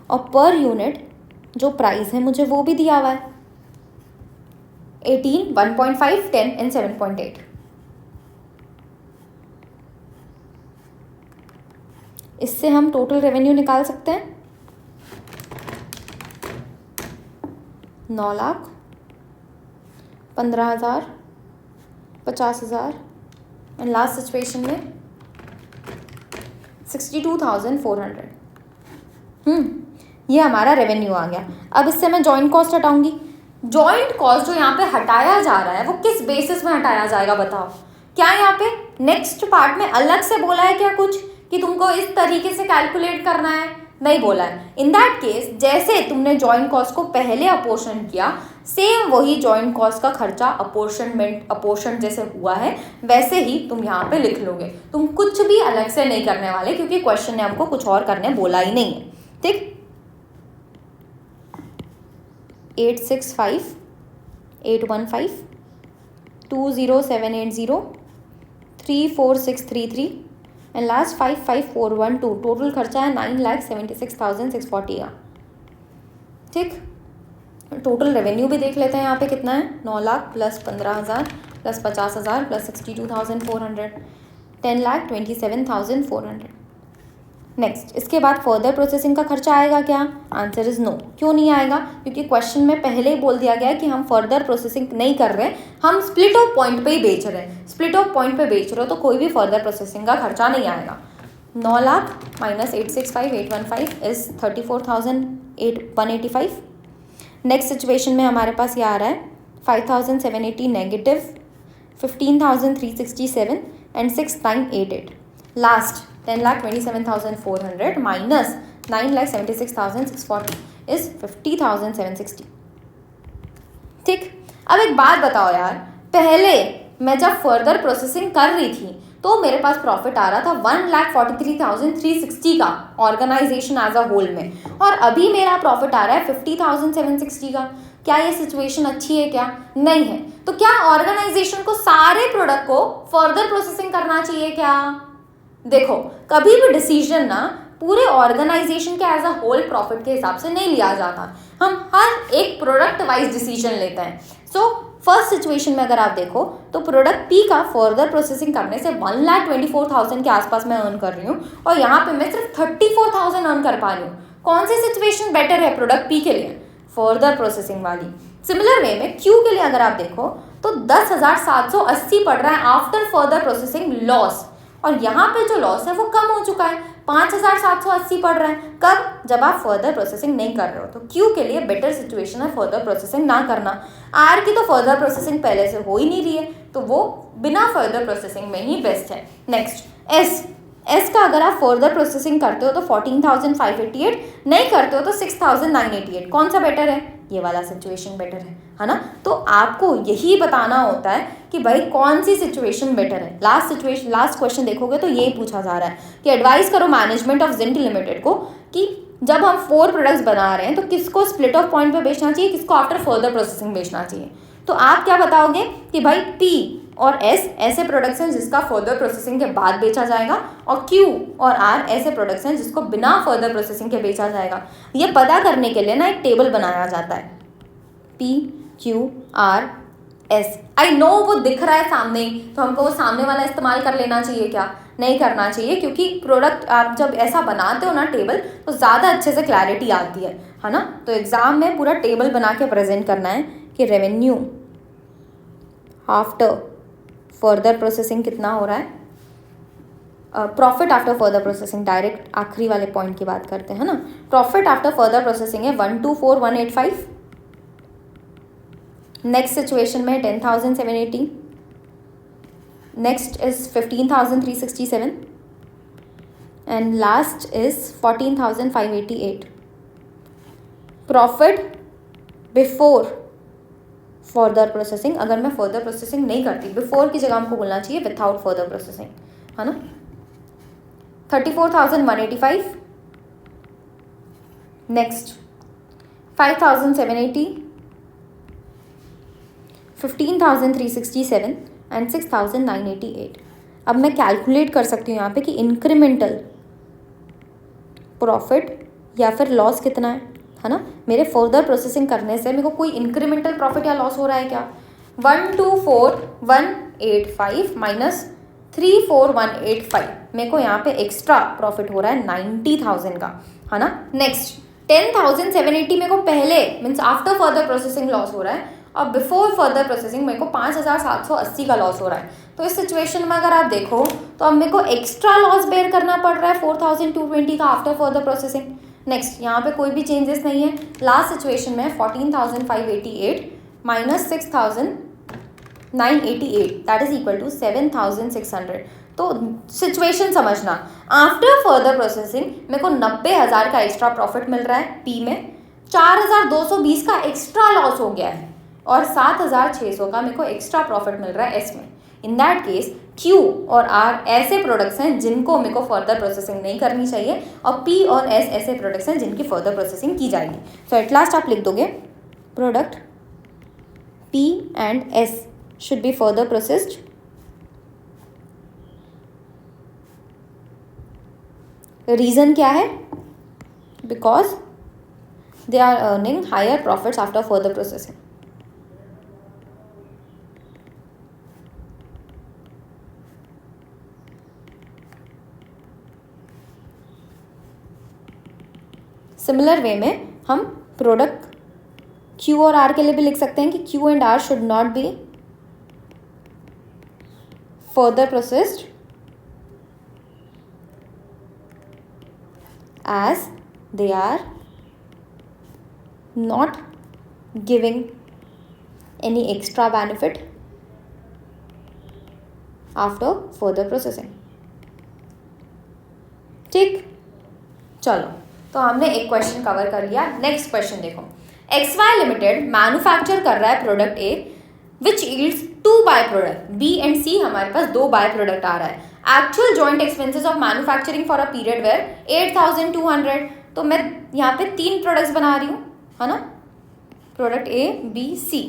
और पर यूनिट जो प्राइस है मुझे वो भी दिया हुआ है। 18, 1.5, 10 and 7.8. इससे हम टोटल रेवेन्यू निकाल सकते हैं 9 लाख, 15,000, 50,000 एंड लास्ट सिचुएशन में 62,400। ये हमारा रेवेन्यू आ गया। अब इससे मैं जॉइंट कॉस्ट हटाऊंगी। जॉइंट कॉस्ट जो यहाँ पे हटाया जा रहा है वो किस बेसिस में हटाया जाएगा बताओ? क्या यहाँ पे नेक्स्ट पार्ट में अलग से बोला है क्या कुछ कि तुमको इस तरीके से कैलकुलेट करना है? नहीं बोला है। इन दैट केस जैसे तुमने जॉइंट कॉस्ट को पहले अपोर्शन किया, सेम वही जॉइंट कॉस्ट का खर्चा अपोर्शन जैसे हुआ है वैसे ही तुम यहाँ पे लिख लोगे। तुम कुछ भी अलग से नहीं करने वाले, क्योंकि क्वेश्चन ने हमको कुछ और करने बोला ही नहीं है। ठीक, 865, 815, 20780, 34633 एंड लास्ट 55412। टोटल खर्चा है 9,76,640 का। ठीक, टोटल रेवेन्यू भी देख लेते हैं यहाँ पे कितना है। 9 lakh plus 15,000 plus 50,000 plus 62,400, 10,27,400। Next, इसके बाद फर्दर प्रोसेसिंग का खर्चा आएगा क्या? Answer is no. क्यों नहीं आएगा? क्योंकि क्वेश्चन में पहले ही बोल दिया गया है कि हम फर्दर प्रोसेसिंग नहीं कर रहे, हम स्प्लिट ऑफ पॉइंट पे ही बेच रहे हैं। स्प्लिट ऑफ पॉइंट पे बेच रहे हो तो कोई भी फर्दर प्रोसेसिंग का खर्चा नहीं आएगा। 9 lakh minus 865,815 is 34,185। Next situation में हमारे पास ये आ रहा है 5,780 negative, 15,367 and 6,988। Last 10,27,400 minus 9,76,640 is 50,760। ठीक, अब एक बात बताओ यार, पहले मैं जब फर्दर प्रोसेसिंग कर रही थी तो मेरे पास प्रॉफिट आ रहा था 1,43,360 का ऑर्गेनाइजेशन एज अ होल में, और अभी मेरा प्रॉफिट आ रहा है 50,760 का। क्या ये सिचुएशन अच्छी है? क्या नहीं है। तो क्या ऑर्गेनाइजेशन को सारे प्रोडक्ट को फर्दर प्रोसेसिंग करना चाहिए क्या? देखो, कभी भी डिसीजन ना पूरे ऑर्गेनाइजेशन के एज अ होल प्रॉफिट के हिसाब से नहीं लिया जाता, हम हर एक प्रोडक्ट वाइज डिसीजन लेते हैं। सो फर्स्ट सिचुएशन में अगर आप देखो तो प्रोडक्ट पी का फर्दर प्रोसेसिंग करने से 1,24,000 के आसपास मैं अर्न कर रही हूँ, और यहाँ पे मैं सिर्फ 34,000 अर्न कर पा रही हूँ। कौन सी सिचुएशन बेटर है प्रोडक्ट पी के लिए? फर्दर प्रोसेसिंग वाली। सिमिलर वे में क्यू के लिए अगर आप देखो तो 10,780 पड़ रहा है आफ्टर फर्दर प्रोसेसिंग लॉस, और यहाँ पे जो लॉस है वो कम हो चुका है, 5,780 पड़ रहा है। कब? जब आप फर्दर प्रोसेसिंग नहीं कर रहे हो। तो क्यू के लिए बेटर सिचुएशन है फर्दर प्रोसेसिंग ना करना। आर की तो फर्दर प्रोसेसिंग पहले से हो ही नहीं रही है, तो वो बिना फर्दर प्रोसेसिंग में ही बेस्ट है। नेक्स्ट, एस का अगर आप फर्दर प्रोसेसिंग करते हो तो 14,588, नहीं करते हो तो 6,988। कौन सा बेटर है? ये वाला सिचुएशन बेटर है ना? तो आपको यही बताना होता है कि भाई कौन सी सिचुएशन बेटर है। लास्ट क्वेश्चन देखोगे तो यही पूछा जा रहा है कि एडवाइस करो मैनेजमेंट ऑफ जिंक लिमिटेड को कि जब हम 4 प्रोडक्ट्स बना रहे हैं तो किसको स्प्लिट ऑफ पॉइंट पे बेचना चाहिए, किसको आफ्टर फर्दर प्रोसेसिंग बेचना चाहिए। तो आप क्या बताओगे कि भाई पी और एस ऐसे प्रोडक्ट्स हैं जिसका फर्दर प्रोसेसिंग के बाद बेचा जाएगा, और क्यू और आर ऐसे प्रोडक्ट्स हैं जिसको बिना फर्दर प्रोसेसिंग के बेचा जाएगा। ये पता करने के लिए ना एक टेबल बनाया जाता है, P Q R S. I know वो दिख रहा है सामने ही, तो हमको वो सामने वाला इस्तेमाल कर लेना चाहिए क्या? नहीं करना चाहिए, क्योंकि प्रोडक्ट आप जब ऐसा बनाते हो ना टेबल तो ज़्यादा अच्छे से क्लैरिटी आती है ना? तो एग्ज़ाम में पूरा टेबल बना के प्रेजेंट करना है कि रेवेन्यू आफ्टर फर्दर प्रोसेसिंग कितना हो रहा है, profit after further processing. Direct आखिरी वाले पॉइंट की बात करते हैं ना। प्रॉफिट आफ्टर फर्दर प्रोसेसिंग है 124,185। नेक्स्ट सिचुएशन में 10,780। Next is 15,367 and last is 14,588। Profit before further processing, अगर मैं फर्दर प्रोसेसिंग नहीं करती, बिफोर की जगह हमको बोलना चाहिए विदाउट फर्दर प्रोसेसिंग, है ना? 34,185। Next 5,780, 15,367 and 6,988। अब मैं कैलकुलेट कर सकती हूँ यहाँ पे कि इंक्रीमेंटल प्रॉफिट या फिर लॉस कितना है ना? मेरे फर्दर प्रोसेसिंग करने से मेरे को कोई इंक्रीमेंटल प्रॉफिट या लॉस हो रहा है क्या? 124,185 माइनस 34,185, मेरे को यहाँ पे एक्स्ट्रा प्रॉफिट हो रहा है 90,000 का, है ना। नेक्स्ट 10,780 मेरे को पहले means after further processing loss हो रहा है, और बिफोर फर्दर प्रोसेसिंग मेरे को 5,780 का लॉस हो रहा है। तो इस सिचुएशन में अगर आप देखो तो अब मेरे को एक्स्ट्रा लॉस बेयर करना पड़ रहा है 4,220 का आफ्टर फर्दर प्रोसेसिंग। नेक्स्ट यहाँ पे कोई भी चेंजेस नहीं है। लास्ट सिचुएशन में 14,588 minus 6,988 that is equal to 7,600। तो सिचुएशन समझना, आफ्टर फर्दर प्रोसेसिंग मेरे को 90,000 का एक्स्ट्रा प्रॉफिट मिल रहा है पी में, 4,220 का एक्स्ट्रा लॉस हो गया है, और 7,600 का मेरे को एक्स्ट्रा प्रॉफिट मिल रहा है एस में। इन दैट केस क्यू और आर ऐसे प्रोडक्ट्स हैं जिनको मेरे को फर्दर प्रोसेसिंग नहीं करनी चाहिए, और पी और एस ऐसे प्रोडक्ट्स हैं जिनकी फर्दर प्रोसेसिंग की जाएगी। सो एट लास्ट आप लिख दोगे product P and S should be further processed reason क्या है? Because they are earning higher profits after further processing. Similar way में हम प्रोडक्ट क्यू और आर के लिए भी लिख सकते हैं कि Q and R should not be further processed as they are not giving any extra benefit after further processing। ठीक, चलो तो हमने एक क्वेश्चन कवर कर लिया। नेक्स्ट क्वेश्चन देखो, XY लिमिटेड मैन्युफैक्चर कर रहा है product A which yields 2 by product B and C, हमारे पास 2 बाय प्रोडक्ट आ रहा है। Actual joint expenses of manufacturing for a period were 8,200। तो मैं यहाँ पे 3 प्रोडक्ट्स बना रही हूँ, है ना, product A B C.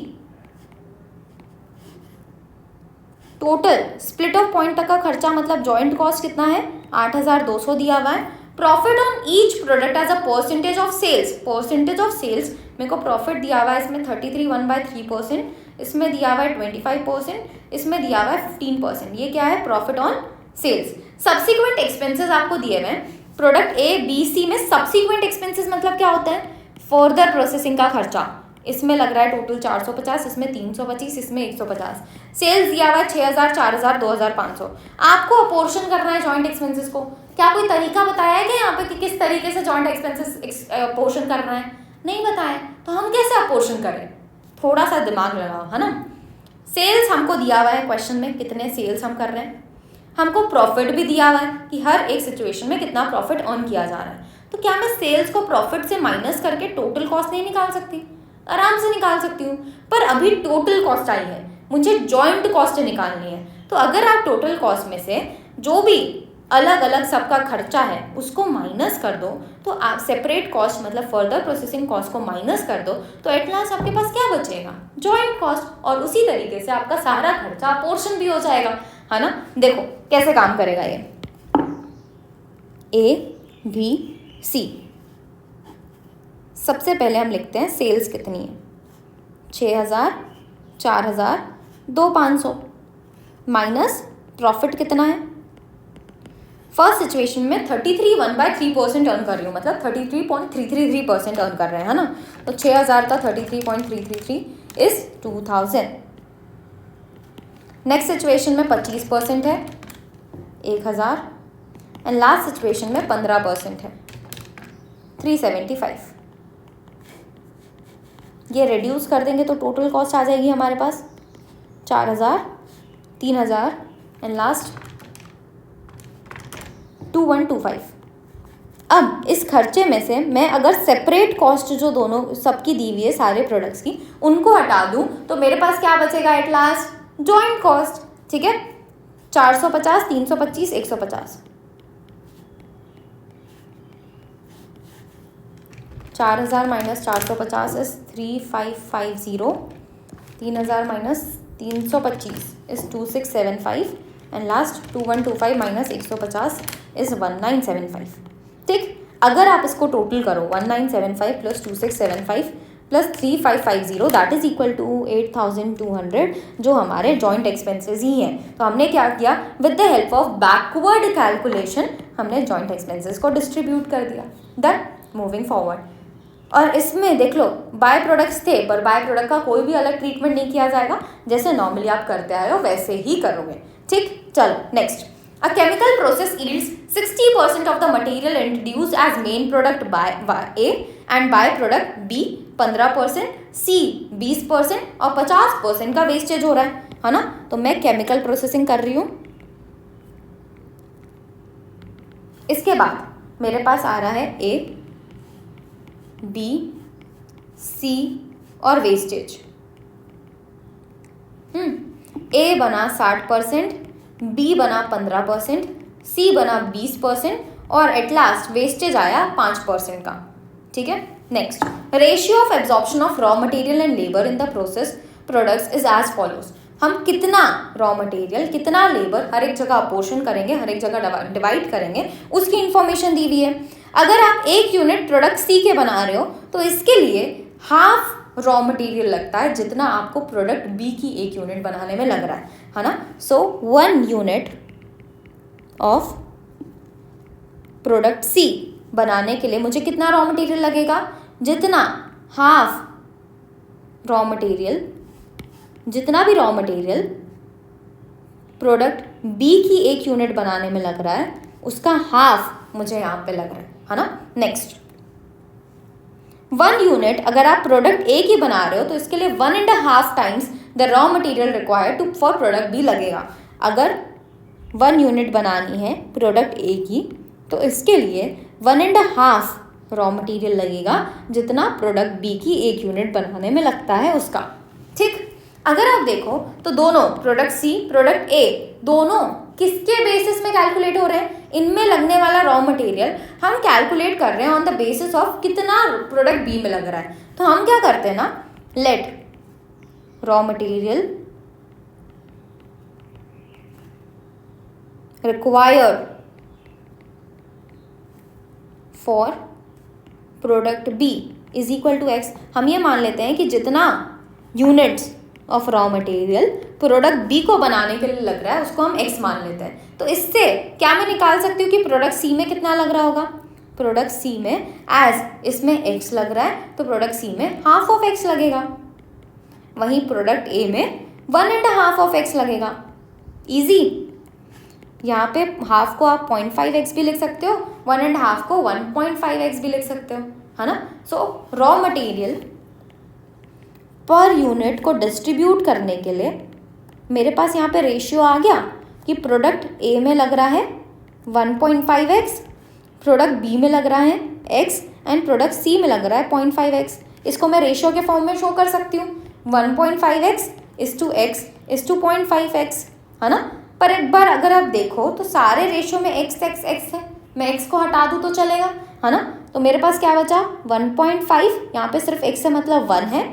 Total split of point तक का खर्चा मतलब जॉइंट कॉस्ट कितना है, 8,200 दिया हुआ है। Profit on each product as a percentage of sales, percentage of sales मेरे को प्रॉफिट दिया हुआ है इसमें 33 इसमें दिया हुआ है 25%, इसमें दिया हुआ है 15%। ये क्या है, profit on sales. Subsequent expenses आपको दिए हुए हैं प्रोडक्ट ए बी सी में। सब्सिक्वेंट एक्सपेंसेस मतलब क्या होता है, फर्दर प्रोसेसिंग का खर्चा। इसमें लग रहा है टोटल 450, इसमें 325, इसमें 150। सेल्स दिया हुआ है 6,000, 4,000, 2,500। आपको अपोर्शन करना है जॉइंट एक्सपेंसेस को। क्या कोई तरीका बताया है क्या यहाँ पे कि किस तरीके से जॉइंट एक्सपेंसेस अपोर्शन करना है? नहीं बताया, तो हम कैसे अपोर्शन करें? थोड़ा सा दिमाग लगाओ, है ना। सेल्स हमको दिया हुआ है क्वेश्चन में, कितने सेल्स हम कर रहे हैं। हमको प्रॉफिट भी दिया हुआ है कि हर एक सिचुएशन में कितना प्रॉफिट अर्न किया जा रहा है। तो क्या मैं सेल्स को प्रॉफिट से माइनस करके टोटल कॉस्ट नहीं निकाल सकती? आराम से निकाल सकती हूँ, पर अभी टोटल कॉस्ट आई है, मुझे जॉइंट कॉस्ट निकालनी है। तो अगर आप टोटल कॉस्ट में से जो भी अलग अलग सबका खर्चा है उसको माइनस कर दो, तो आप सेपरेट कॉस्ट मतलब फर्दर प्रोसेसिंग कॉस्ट को माइनस कर दो, तो एट लास्ट आपके पास क्या बचेगा, जॉइंट कॉस्ट। और उसी तरीके से आपका सारा खर्चा पोर्शन भी हो जाएगा, है ना। देखो कैसे काम करेगा ये, ए बी सी। सबसे पहले हम लिखते हैं सेल्स कितनी है, 6,000, 4,000, 2,500 माइनस प्रॉफिट कितना है। फर्स्ट सिचुएशन में 33 1/3% अर्न कर रही हूँ, मतलब 33.333% अर्न कर रहे हैं, है ना। तो 6,000 का 33.333 इज 2,000। नेक्स्ट सिचुएशन में 25% है, 1,000, एंड लास्ट सिचुएशन में 15% है, 375। ये रिड्यूस कर देंगे तो टोटल कॉस्ट आ जाएगी हमारे पास 4,000, 3,000 एंड लास्ट 2,125। अब इस खर्चे में से मैं अगर सेपरेट कॉस्ट जो दोनों सबकी दी हुई है सारे प्रोडक्ट्स की, उनको हटा दूं तो मेरे पास क्या बचेगा एट लास्ट, जॉइंट कॉस्ट। ठीक है, 450, 325, 150। 4,000 minus 450 is 3,550। 3,000 minus 325 is 2,675 and last 2,125 minus 150 is 1,975। ठीक, अगर आप इसको टोटल करो 1,975 plus 2,675 plus 3550 that is equal to 8200 जो हमारे जॉइंट एक्सपेंसेस ही हैं। तो हमने क्या किया, with the help of backward calculation हमने जॉइंट एक्सपेंसेस को डिस्ट्रीब्यूट कर दिया। देन मूविंग फॉरवर्ड, और इसमें देख लो बाय प्रोडक्ट्स थे, पर बाय प्रोडक्ट का कोई भी अलग ट्रीटमेंट नहीं किया जाएगा, जैसे नॉर्मली आप करते आए हो वैसे ही करोगे। ठीक, चलो next. A chemical process yields 60% of the material introduced as main product by A and byproduct B 15%, C 20% और 50% का वेस्टेज हो रहा है ना। तो मैं केमिकल प्रोसेसिंग कर रही हूँ। इसके बाद मेरे पास आ रहा है A, B, C और वेस्टेज। A बना 60%, B बना 15%, C बना 20% और एट लास्ट वेस्टेज आया 5% का। ठीक है, next. Ratio of absorption of raw material and labour in the process products is as follows. हम कितना रॉ मटेरियल कितना लेबर हर एक जगह अपोर्शन करेंगे, हर एक जगह डिवाइड करेंगे, उसकी इंफॉर्मेशन दी हुई है। अगर आप 1 यूनिट प्रोडक्ट C के बना रहे हो तो इसके लिए हाफ रॉ मटेरियल लगता है जितना आपको प्रोडक्ट B की 1 यूनिट बनाने में लग रहा है ना। सो 1 यूनिट ऑफ प्रोडक्ट C बनाने के लिए मुझे कितना रॉ मटेरियल लगेगा, जितना हाफ रॉ मटेरियल, जितना भी रॉ मटेरियल प्रोडक्ट B की 1 यूनिट बनाने में लग रहा है उसका हाफ मुझे यहाँ पे लग रहा है ना। नेक्स्ट, 1 यूनिट अगर आप प्रोडक्ट A की बना रहे हो तो इसके लिए 1.5 times the raw material required to for product B लगेगा। अगर 1 यूनिट बनानी है प्रोडक्ट A की तो इसके लिए 1.5 रॉ मटेरियल लगेगा जितना प्रोडक्ट B की 1 यूनिट बनाने में लगता है उसका। ठीक, अगर आप देखो तो दोनों प्रोडक्ट C प्रोडक्ट A दोनों किसके बेसिस में कैलकुलेट हो रहे हैं, इनमें लगने वाला रॉ मटेरियल हम कैलकुलेट कर रहे हैं ऑन द बेसिस ऑफ कितना प्रोडक्ट B में लग रहा है। तो हम क्या करते हैं ना, let raw material required for product B is equal to X। हम ये मान लेते हैं कि जितना units of raw material product B को बनाने के लिए लग रहा है उसको हम X मान लेते हैं। तो इससे क्या मैं निकाल सकती हूँ कि प्रोडक्ट C में कितना लग रहा होगा, प्रोडक्ट C में एज इसमें X लग रहा है तो प्रोडक्ट C में हाफ ऑफ X लगेगा, वहीं प्रोडक्ट A में 1.5 ऑफ X लगेगा। इजी, यहाँ पे हाफ को आप 0.5x भी लिख सकते हो, 1.5 को 1.5x भी लिख सकते हो, है ना। सो रॉ मटेरियल पर यूनिट को डिस्ट्रीब्यूट करने के लिए मेरे पास यहाँ पे रेशियो आ गया कि प्रोडक्ट A में लग रहा है 1.5x, प्रोडक्ट B में लग रहा है x एंड प्रोडक्ट C में लग रहा है 0.5x। इसको मैं रेशियो के फॉर्म में शो कर सकती हूँ, 1.5x is to x is to 0.5x, है ना। पर एक बार अगर आप देखो तो सारे रेशियो में x है, मैं x को हटा दूँ तो चलेगा, है ना। तो मेरे पास क्या बचा 1.5, यहाँ पे सिर्फ x से मतलब 1 है,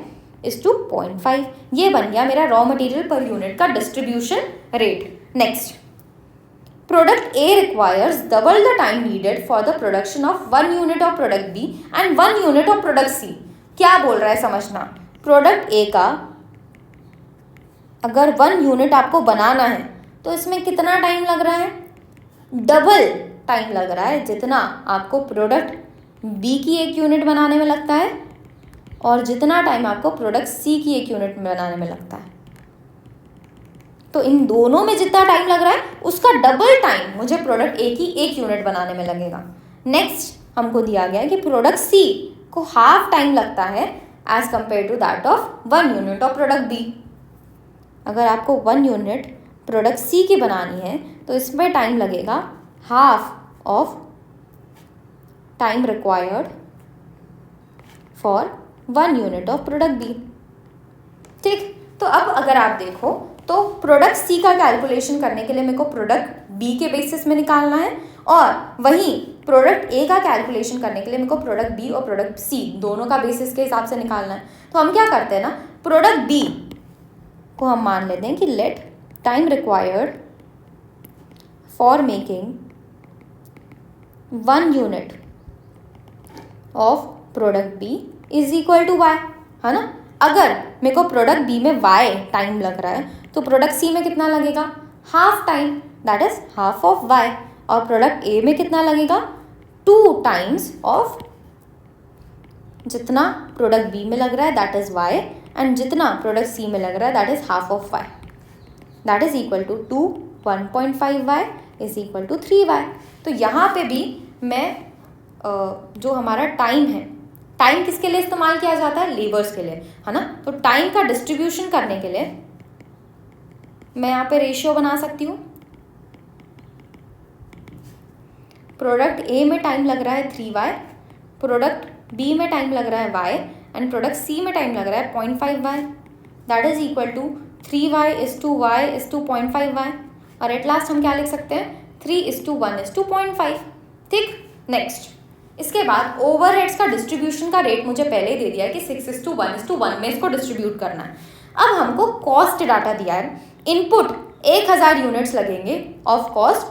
इज टू 0.5। ये बन गया मेरा रॉ मटेरियल पर यूनिट का distribution rate. Next, product A requires double the time needed for the production of 1 unit of product B and 1 unit of product C। क्या बोल रहा है समझना, प्रोडक्ट A का अगर 1 यूनिट आपको बनाना है तो इसमें कितना टाइम लग रहा है, डबल टाइम लग रहा है जितना आपको प्रोडक्ट B की 1 यूनिट बनाने में लगता है और जितना टाइम आपको प्रोडक्ट C की 1 यूनिट बनाने में लगता है। तो इन दोनों में जितना टाइम लग रहा है उसका डबल टाइम मुझे प्रोडक्ट A की 1 यूनिट बनाने में लगेगा। नेक्स्ट, हमको दिया गया है कि प्रोडक्ट C को हाफ टाइम लगता है as compare to that of 1 unit of product B। अगर आपको 1 यूनिट प्रोडक्ट C की बनानी है तो इसमें टाइम लगेगा half of time required for 1 unit of product B। ठीक, तो अब अगर आप देखो तो प्रोडक्ट C का कैलकुलेशन करने के लिए मेरे को प्रोडक्ट B के बेसिस में निकालना है और वहीं प्रोडक्ट A का कैलकुलेशन करने के लिए मेरे को प्रोडक्ट B और प्रोडक्ट C दोनों का बेसिस के हिसाब से निकालना है। तो हम क्या करते हैं ना, प्रोडक्ट B को हम मान लेते हैं कि let time required for making 1 unit of product B is equal to y। है ना। अगर मेरे को प्रोडक्ट बी में y टाइम लग रहा है तो प्रोडक्ट सी में कितना लगेगा, half time, that is half of y। और प्रोडक्ट ए में कितना लगेगा, 2 टाइम्स ऑफ जितना प्रोडक्ट बी में लग रहा है दैट इज y, एंड जितना प्रोडक्ट सी में लग रहा है that is half of y, that is equal to 2, 1.5y is equal to 3y। तो यहाँ पे भी मैं जो हमारा टाइम है, टाइम किसके लिए इस्तेमाल किया जाता है, लेबर्स के लिए, है ना। तो टाइम का डिस्ट्रीब्यूशन करने के लिए मैं यहाँ पे रेशियो बना सकती हूँ। प्रोडक्ट ए में टाइम लग रहा है 3y, प्रोडक्ट बी में टाइम लग रहा है y, एंड प्रोडक्ट सी में टाइम लग रहा है 0.5y, that is equal to 3y is to y is to 0.5y। और एट लास्ट हम क्या लिख सकते हैं, 3:1 इज टू 0.5। ठीक, नेक्स्ट इसके बाद ओवरहेड्स का डिस्ट्रीब्यूशन का रेट मुझे पहले ही दे दिया है कि 6:1 में इसको डिस्ट्रीब्यूट करना है। अब हमको कॉस्ट डाटा दिया है, इनपुट 1000 यूनिट्स लगेंगे, ऑफ कॉस्ट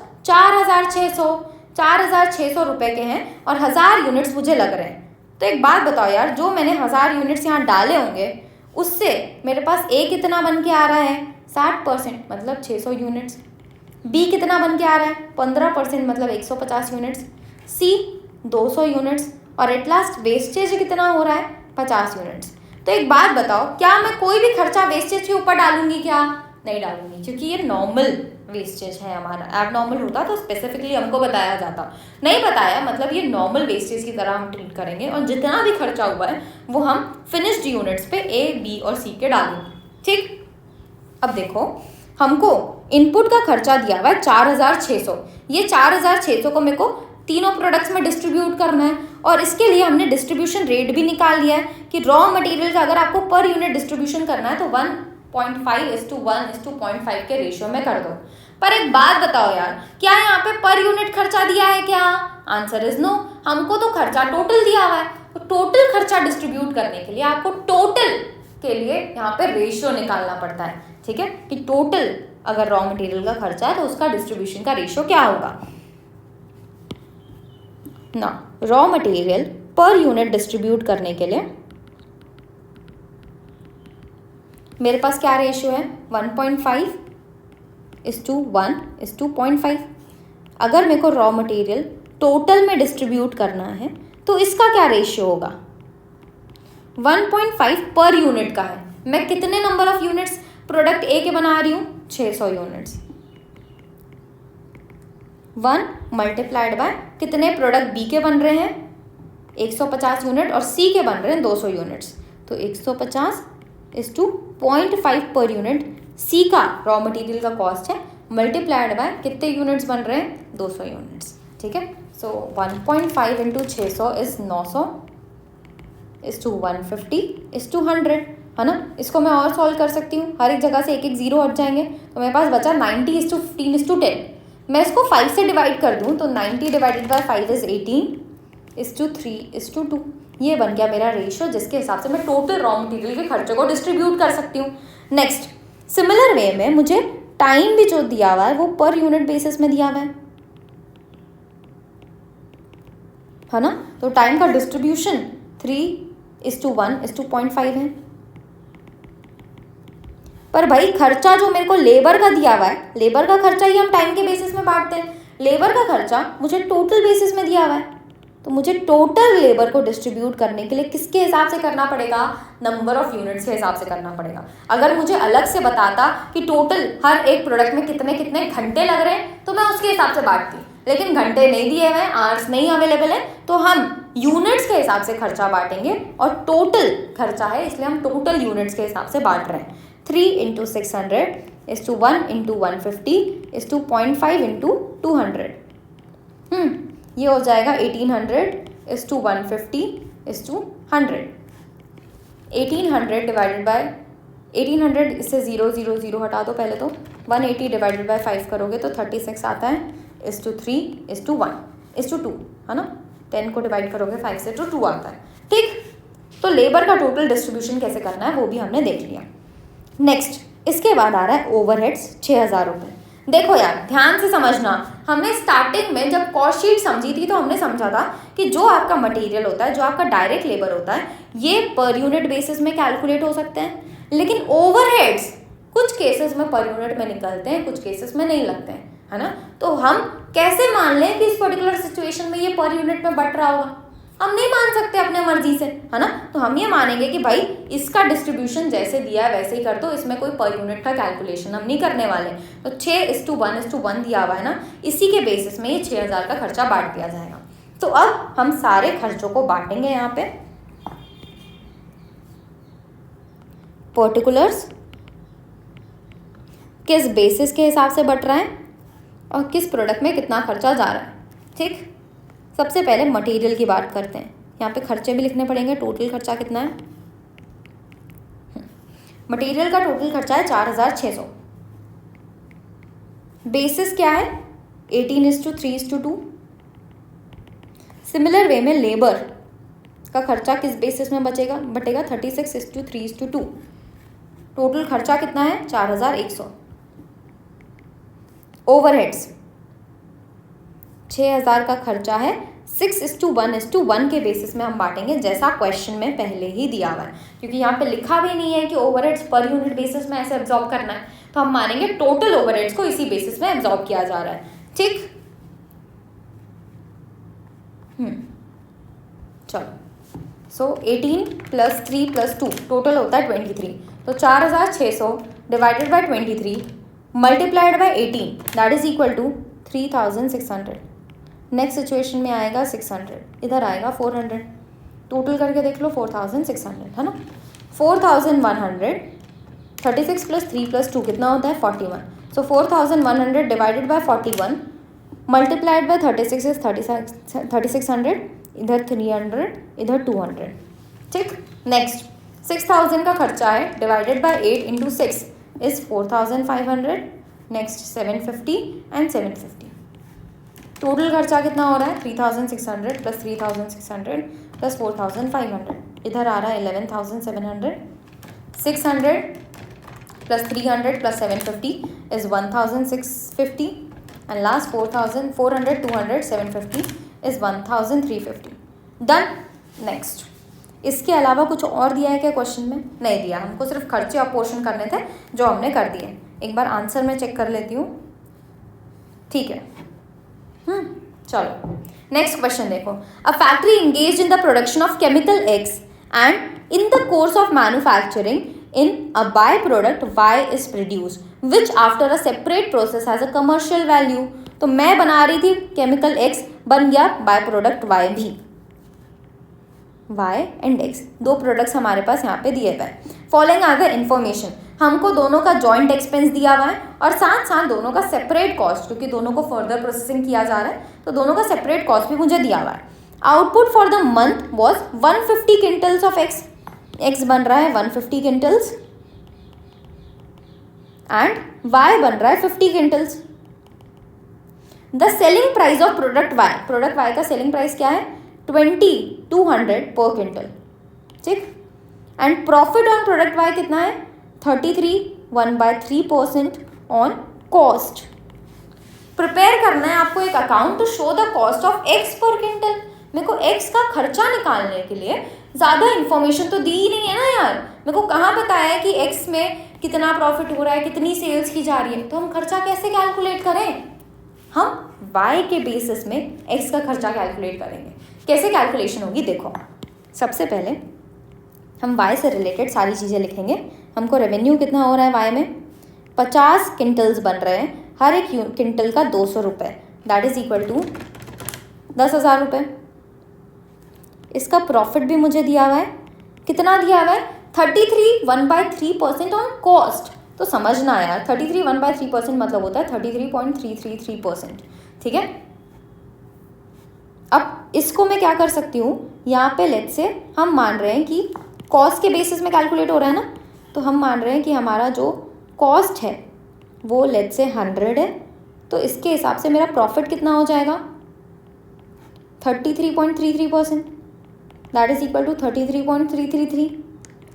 4,600 रुपये के हैं और 1000 यूनिट्स मुझे लग रहे हैं। तो एक बात बताओ यार, जो मैंने 1000 यूनिट्स यहाँ डाले होंगे उससे मेरे पास ए कितना बन के आ रहा है, 60%, मतलब 600 यूनिट्स। बी कितना बन के आ रहा है, 15%, मतलब 150 यूनिट्स। सी 200 यूनिट्स, और एट लास्ट वेस्टेज कितना हो रहा है, 50 यूनिट्स। तो एक बात बताओ, क्या मैं कोई भी खर्चा वेस्टेज के ऊपर डालूंगी, क्या नहीं डालूंगी, क्योंकि ये नॉर्मल वेस्टेज है हमारा। एब नॉर्मल होता तो स्पेसिफिकली हमको बताया जाता, नहीं बताया, मतलब ये नॉर्मल वेस्टेज की तरह हम ट्रीट करेंगे, और जितना भी खर्चा हुआ है वो हम फिनिश्ड यूनिट्स पे ए, बी और सी के डालेंगे। ठीक, अब देखो हमको इनपुट का खर्चा दिया हुआ है 4,600। ये 4,600 को मेरे को तीनों प्रोडक्ट्स में डिस्ट्रीब्यूट करना है, और इसके लिए हमने डिस्ट्रीब्यूशन रेट भी निकाल लिया है कि रॉ मटेरियल का अगर आपको पर यूनिट डिस्ट्रीब्यूशन करना है तो 1.5:1:0.5 के रेशियो में कर दो। पर एक बात बताओ यार, क्या यहाँ पे पर यूनिट खर्चा दिया है क्या, आंसर इज नो। हमको तो खर्चा टोटल दिया हुआ है, तो टोटल खर्चा डिस्ट्रीब्यूट करने के लिए आपको टोटल के लिए यहाँ पे रेशियो निकालना पड़ता है। ठीक है, कि टोटल अगर रॉ मटेरियल का खर्चा है तो उसका डिस्ट्रीब्यूशन का रेशियो क्या होगा ना। Raw material per unit distribute करने के लिए मेरे पास क्या रेशियो है, 1.5:1:0.5। अगर मेरे को रॉ मटेरियल टोटल में डिस्ट्रीब्यूट करना है तो इसका क्या रेशियो होगा, 1.5 पर यूनिट का है। मैं कितने नंबर ऑफ यूनिट्स प्रोडक्ट ए के बना रही हूँ, 600 यूनिट्स। 1 मल्टीप्लाइड बाय कितने प्रोडक्ट बी के बन रहे हैं, 150 यूनिट, और सी के बन रहे हैं 200 यूनिट्स। तो 150:0.5 पर यूनिट सी का रॉ मटेरियल का कॉस्ट है, मल्टीप्लाइड बाय कितने यूनिट्स बन रहे हैं, 200 यूनिट्स। ठीक है, सो 1.5 × 600 इज 900 150:100, है ना। इसको मैं और सॉल्व कर सकती हूँ, हर एक जगह से एक एक जीरो हट जाएंगे, तो मेरे पास बचा 90:15:10। मैं इसको 5 से डिवाइड कर दूँ तो 90 डिवाइडेड बाय 5 इज 18:3:2। ये बन गया मेरा रेशियो, जिसके हिसाब से मैं टोटल रॉ मटेरियल के खर्चे को डिस्ट्रीब्यूट कर सकती हूँ। नेक्स्ट, सिमिलर वे में मुझे टाइम भी जो दिया हुआ है वो पर यूनिट बेसिस में दिया हुआ है ना। तो टाइम का डिस्ट्रीब्यूशन 3:1:0.5 है। पर भाई खर्चा जो मेरे को लेबर का दिया हुआ है, लेबर का खर्चा ही हम टाइम के बेसिस में बांटते हैं, लेबर का खर्चा मुझे टोटल बेसिस में दिया हुआ है। तो मुझे टोटल लेबर को डिस्ट्रीब्यूट करने के लिए किसके हिसाब से करना पड़ेगा, नंबर ऑफ यूनिट्स के हिसाब से करना पड़ेगा। अगर मुझे अलग से बताता कि टोटल हर एक प्रोडक्ट में कितने कितने घंटे लग रहे हैं तो मैं उसके हिसाब से बांटती, लेकिन घंटे नहीं दिए हुए हैं, आवर्स नहीं अवेलेबल है, तो हम यूनिट्स के हिसाब से खर्चा बांटेंगे, और टोटल खर्चा है इसलिए हम टोटल यूनिट्स के हिसाब से बांट रहे हैं। 3 × 600 is to 1 × 150 is to 0.5 × 200। ये हो जाएगा 1800 is to 150 is to 100। 1800 divided by 1800, इससे 0 0 0 हटा दो पहले तो, 180 डिवाइडेड बाय 5 करोगे तो 36 आता है, is to 3 is to 1 is to 2, है ना। 10 को डिवाइड करोगे 5 से तो 2 आता है। ठीक, तो लेबर का टोटल डिस्ट्रीब्यूशन कैसे करना है वो भी हमने देख लिया। नेक्स्ट, इसके बाद आ रहा है ओवरहेड्स 6000 रुपये। देखो यार ध्यान से समझना, हमने स्टार्टिंग में जब कॉस्ट शीट समझी थी तो हमने समझा था कि जो आपका मटेरियल होता है, जो आपका डायरेक्ट लेबर होता है, ये पर यूनिट बेसिस में कैलकुलेट हो सकते हैं, लेकिन ओवरहेड्स कुछ केसेस में पर यूनिट में निकलते हैं, कुछ केसेस में नहीं लगते हैं, है ना। तो हम कैसे मान लें कि इस पर्टिकुलर सिचुएशन में ये पर यूनिट में बट रहा होगा? हम नहीं मान सकते अपने मर्जी से, है ना। तो हम ये मानेंगे कि भाई इसका डिस्ट्रीब्यूशन जैसे दिया है वैसे ही कर दो, इसमें कोई पर यूनिट का कैलकुलेशन हम नहीं करने वाले। तो 6:1:1 दिया हुआ है ना, इसी के बेसिस में ये 6000 का खर्चा बांट दिया जाएगा। तो अब हम सारे खर्चों को बांटेंगे यहाँ पे, पर्टिकुलर्स किस बेसिस के हिसाब से बट रहा है और किस प्रोडक्ट में कितना खर्चा जा रहा है। ठीक, सबसे पहले मटेरियल की बात करते हैं। यहाँ पे खर्चे भी लिखने पड़ेंगे, टोटल खर्चा कितना है। मटेरियल का टोटल खर्चा है 4600। बेसिस क्या है? 18:3:2। सिमिलर वे में लेबर का खर्चा किस बेसिस में बटेगा? 36:3:2। टोटल खर्चा कितना है? 4100। ओवरहेड्स 6000 का खर्चा है, 6:1:1 के बेसिस में हम बांटेंगे, जैसा क्वेश्चन में पहले ही दिया हुआ है, क्योंकि यहाँ पे लिखा भी नहीं है कि ओवरहेड्स पर यूनिट बेसिस में ऐसे एब्जॉर्ब करना है। तो हम मानेंगे टोटल ओवरहेड्स को इसी बेसिस में एब्जॉर्ब किया जा रहा है। ठीक, चलो, सो 18 + 3 + 2 टोटल होता है 23। तो 4600 divided by 23 multiplied by 18 that is equal to 3600। Next situation में आएगा 600, इधर आएगा 400। टोटल करके देख लो 4600, है ना। 4100 36 + 3 + 2 कितना होता है? 41। सो 4100 divided by 41 multiplied by 36 is 3600, इधर 300, इधर 200। ठीक, नेक्स्ट 6000 का खर्चा है, divided by 8 into 6 is 4500। Next 750 and 750। Total खर्चा कितना हो रहा है? 3600 + 3600 + 4500, इधर आ रहा है 11700। 600 + 300 + 750 is 1650 and last 400, 200, 750 is 1350। Done. Next, इसके अलावा कुछ और दिया है क्या क्वेश्चन में? नहीं दिया, हमको सिर्फ खर्चे अपोर्शन करने थे जो हमने कर दिए। एक बार आंसर में चेक कर लेती हूँ। ठीक है, चलो नेक्स्ट क्वेश्चन देखो। A factory engage in the production of chemical X and in the course of manufacturing in a byproduct Y is produced, which after a separate process has a commercial value। तो मैं बना रही थी chemical X, बन गया by product Y भी। Y and X दो products हमारे पास यहाँ पे दिए हुए हैं। फॉलोइंग आर द इन्फॉर्मेशन, हमको दोनों का जॉइंट एक्सपेंस दिया हुआ है और साथ साथ दोनों का सेपरेट कॉस्ट, क्योंकि दोनों को फर्दर प्रोसेसिंग किया जा रहा है तो दोनों का सेपरेट कॉस्ट भी मुझे दिया हुआ है। Output for the month was 150 quintals of X। X बन रहा है 150 क्विंटल्स एंड Y बन रहा है 50 quintals. The selling price of product Y, product Y का सेलिंग प्राइस क्या है? 2200 पर क्विंटल। ठीक, and profit on product Y कितना है? 33, 1/3% ऑन कॉस्ट। प्रिपेयर करना है आपको एक account to show the cost of X per quintal. मेरे को X का खर्चा निकालने के लिए ज़्यादा इन्फॉर्मेशन तो दी ही नहीं है ना यार। मेरे को कहाँ बताया है कि X में कितना प्रॉफिट हो रहा है, कितनी सेल्स की जा रही है, तो हम खर्चा कैसे कैलकुलेट करें? हम Y के बेसिस में X का खर्चा कैलकुलेट करेंगे। कैसे कैलकुलेशन होगी देखो। सबसे पहले हम Y से रिलेटेड सारी चीज़ें लिखेंगे। हमको रेवेन्यू कितना हो रहा है Y में? 50 क्विंटल्स बन रहे हैं, हर एक क्विंटल का 200 रुपये, दैट इज़ इक्वल टू 10,000 रुपये। इसका प्रॉफिट भी मुझे दिया हुआ है, कितना दिया हुआ है? 33, 1/3% ऑन कॉस्ट। तो समझना यार, 33 1/3% मतलब होता है 33.333%। ठीक है, अब इसको मैं क्या कर सकती हूँ, यहाँ पे लेट्स से हम मान रहे हैं कि कॉस्ट के बेसिस में कैलकुलेट हो रहा है ना, तो हम मान रहे हैं कि हमारा जो कॉस्ट है वो लेट्स से 100 है, तो इसके हिसाब से मेरा प्रॉफिट कितना हो जाएगा? 33.33%, दैट इज इक्वल टू 33.333,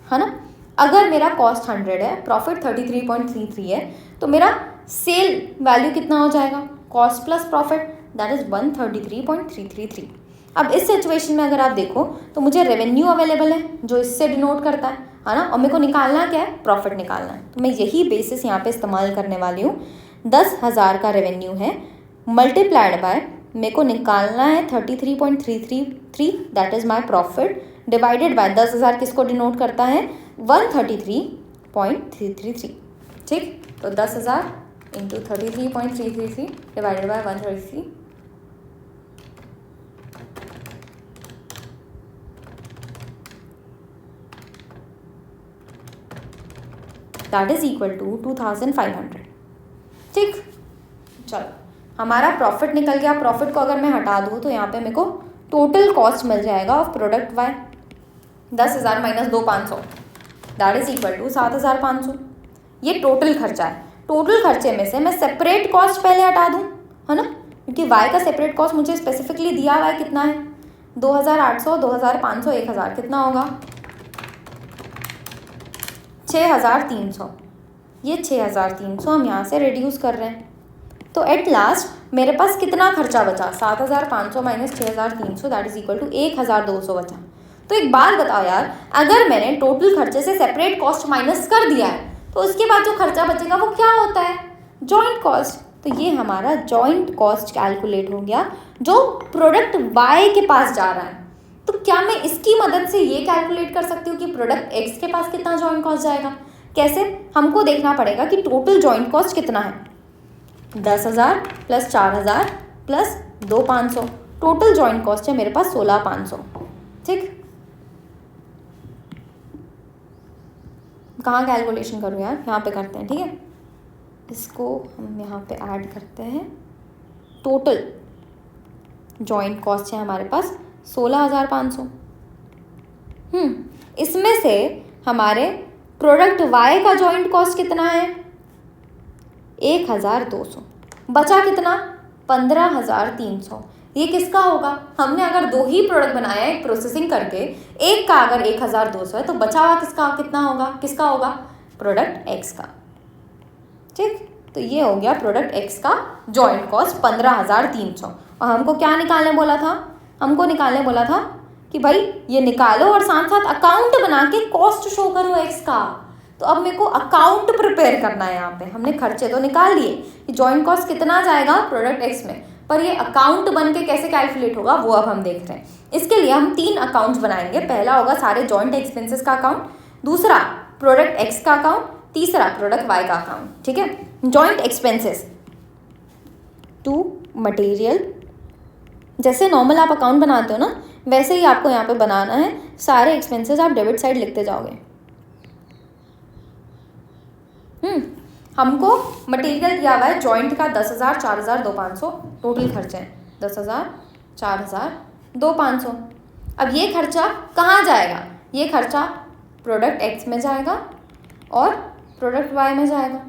है ना। अगर मेरा कॉस्ट 100 है, प्रॉफिट 33.33 है, तो मेरा सेल वैल्यू कितना हो जाएगा, cost plus profit, that is 133.333। अब इस सिचुएशन में अगर आप देखो तो मुझे रेवेन्यू अवेलेबल है जो इससे डिनोट करता है ना, और मेरे को निकालना क्या है, प्रॉफिट निकालना है। तो मैं यही बेसिस यहाँ पे इस्तेमाल करने वाली हूँ। 10,000 का रेवेन्यू है, मल्टीप्लाइड बाय मेरे को निकालना है 33.333, that is my profit, divided by 10,000 किसको डिनोट करता है, 133.333। ठीक, तो 10,000 into 33.333 divided by 133, that is equal to 2,500। ठीक, चलो हमारा प्रॉफिट निकल गया। प्रॉफिट को अगर मैं हटा दूँ तो यहाँ पे मेरे को टोटल कॉस्ट मिल जाएगा of product Y, 10,000 minus 2,500, that is equal to 7,500। ये टोटल खर्चा है। टोटल खर्चे में से मैं सेपरेट कॉस्ट पहले हटा दूँ, है ना, क्योंकि वाई का सेपरेट कॉस्ट मुझे स्पेसिफिकली दिया हुआ है कितना है, 2,800, 2,500, 1,000, कितना होगा 6,300। ये 6,300 हम यहाँ से रिड्यूस कर रहे हैं, तो एट लास्ट मेरे पास कितना खर्चा बचा, 7,500 minus 6,300, that is equal to 1,200 बचा। तो एक बात बताओ यार, अगर मैंने टोटल खर्चे से सेपरेट कॉस्ट माइनस कर दिया है तो उसके बाद जो खर्चा बचेगा वो क्या होता है, जॉइंट कॉस्ट। तो ये हमारा जॉइंट कॉस्ट कैलकुलेट हो गया जो प्रोडक्ट वाई के पास जा रहा है। तो क्या मैं इसकी मदद से ये कैलकुलेट कर सकती हूँ कि प्रोडक्ट एक्स के पास कितना जॉइंट कॉस्ट जाएगा। कैसे, हमको देखना पड़ेगा कि टोटल जॉइंट कॉस्ट कितना है, 10,000 plus 4,000 plus 2,500, total joint cost है मेरे पास 16,500। ठीक, कहाँ कैलकुलेशन करूँ यार, यहाँ पे करते हैं। ठीक है, इसको हम यहाँ पे ऐड करते हैं। टोटल जॉइंट कॉस्ट है हमारे पास 16,500। इसमें से हमारे प्रोडक्ट वाई का जॉइंट कॉस्ट कितना है, 1,200, बचा कितना 15,300। ये किसका होगा, हमने अगर दो ही प्रोडक्ट बनाया है प्रोसेसिंग करके, एक का अगर 1,200 है तो बचा हुआ किसका कितना होगा, किसका होगा, प्रोडक्ट एक्स का। ठीक, तो ये हो गया प्रोडक्ट एक्स का जॉइंट कॉस्ट 15,300। और हमको क्या निकालने बोला था, हमको निकालने बोला था कि भाई ये निकालो और साथ साथ अकाउंट बना के कॉस्ट शो करो एक्स का। तो अब मेरे को अकाउंट प्रिपेयर करना है। यहाँ पे हमने खर्चे तो निकाल लिए कि जॉइंट कॉस्ट कितना जाएगा प्रोडक्ट एक्स में, पर ये अकाउंट बन के कैसे कैलकुलेट होगा वो अब हम देख रहे हैं। इसके लिए हम 3 अकाउंट्स बनाएंगे। पहला होगा सारे जॉइंट एक्सपेंसेस का अकाउंट, दूसरा प्रोडक्ट एक्स का अकाउंट, तीसरा प्रोडक्ट वाई का अकाउंट। ठीक है, जॉइंट एक्सपेंसेस टू मटेरियल, जैसे नॉर्मल आप अकाउंट बनाते हो ना वैसे ही आपको यहाँ पे बनाना है। सारे एक्सपेंसेस आप डेबिट साइड लिखते जाओगे। हमको मटेरियल दिया हुआ है जॉइंट का 10,000, 4,000, 2,500 टोटल खर्चे हैं, 10,000, 4,000, 2,500। अब ये खर्चा कहाँ जाएगा, ये खर्चा प्रोडक्ट एक्स में जाएगा और प्रोडक्ट वाई में जाएगा।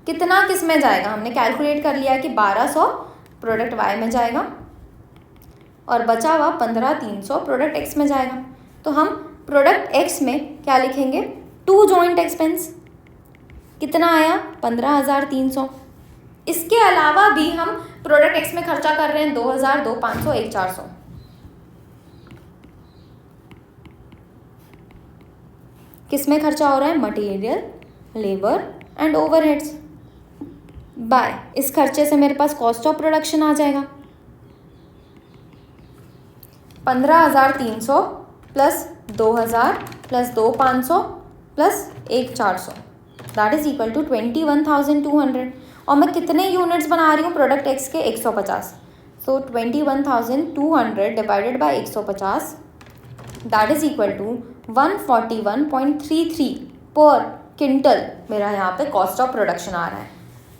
कितना किस में जाएगा, हमने कैलकुलेट कर लिया कि 1,200 प्रोडक्ट वाई में जाएगा और बचा हुआ 15,300 प्रोडक्ट एक्स में जाएगा। तो हम प्रोडक्ट एक्स में क्या लिखेंगे, 2 जॉइंट एक्सपेंस, कितना आया 15,300। इसके अलावा भी हम प्रोडक्ट एक्स में खर्चा कर रहे हैं 2,000, 2,500, 1,400। किस में खर्चा हो रहा है, material, labour and overheads. By इस खर्चे से मेरे पास कॉस्ट ऑफ प्रोडक्शन आ जाएगा 15,300 plus 2,000 plus 2,500 plus 1,400, that is equal to 21,200। और मैं कितने यूनिट्स बना रही हूँ प्रोडक्ट एक्स के, 150। So 21,200 divided by 150, that is equal to 141.33 per quintal मेरा यहाँ पे कॉस्ट ऑफ प्रोडक्शन आ रहा है।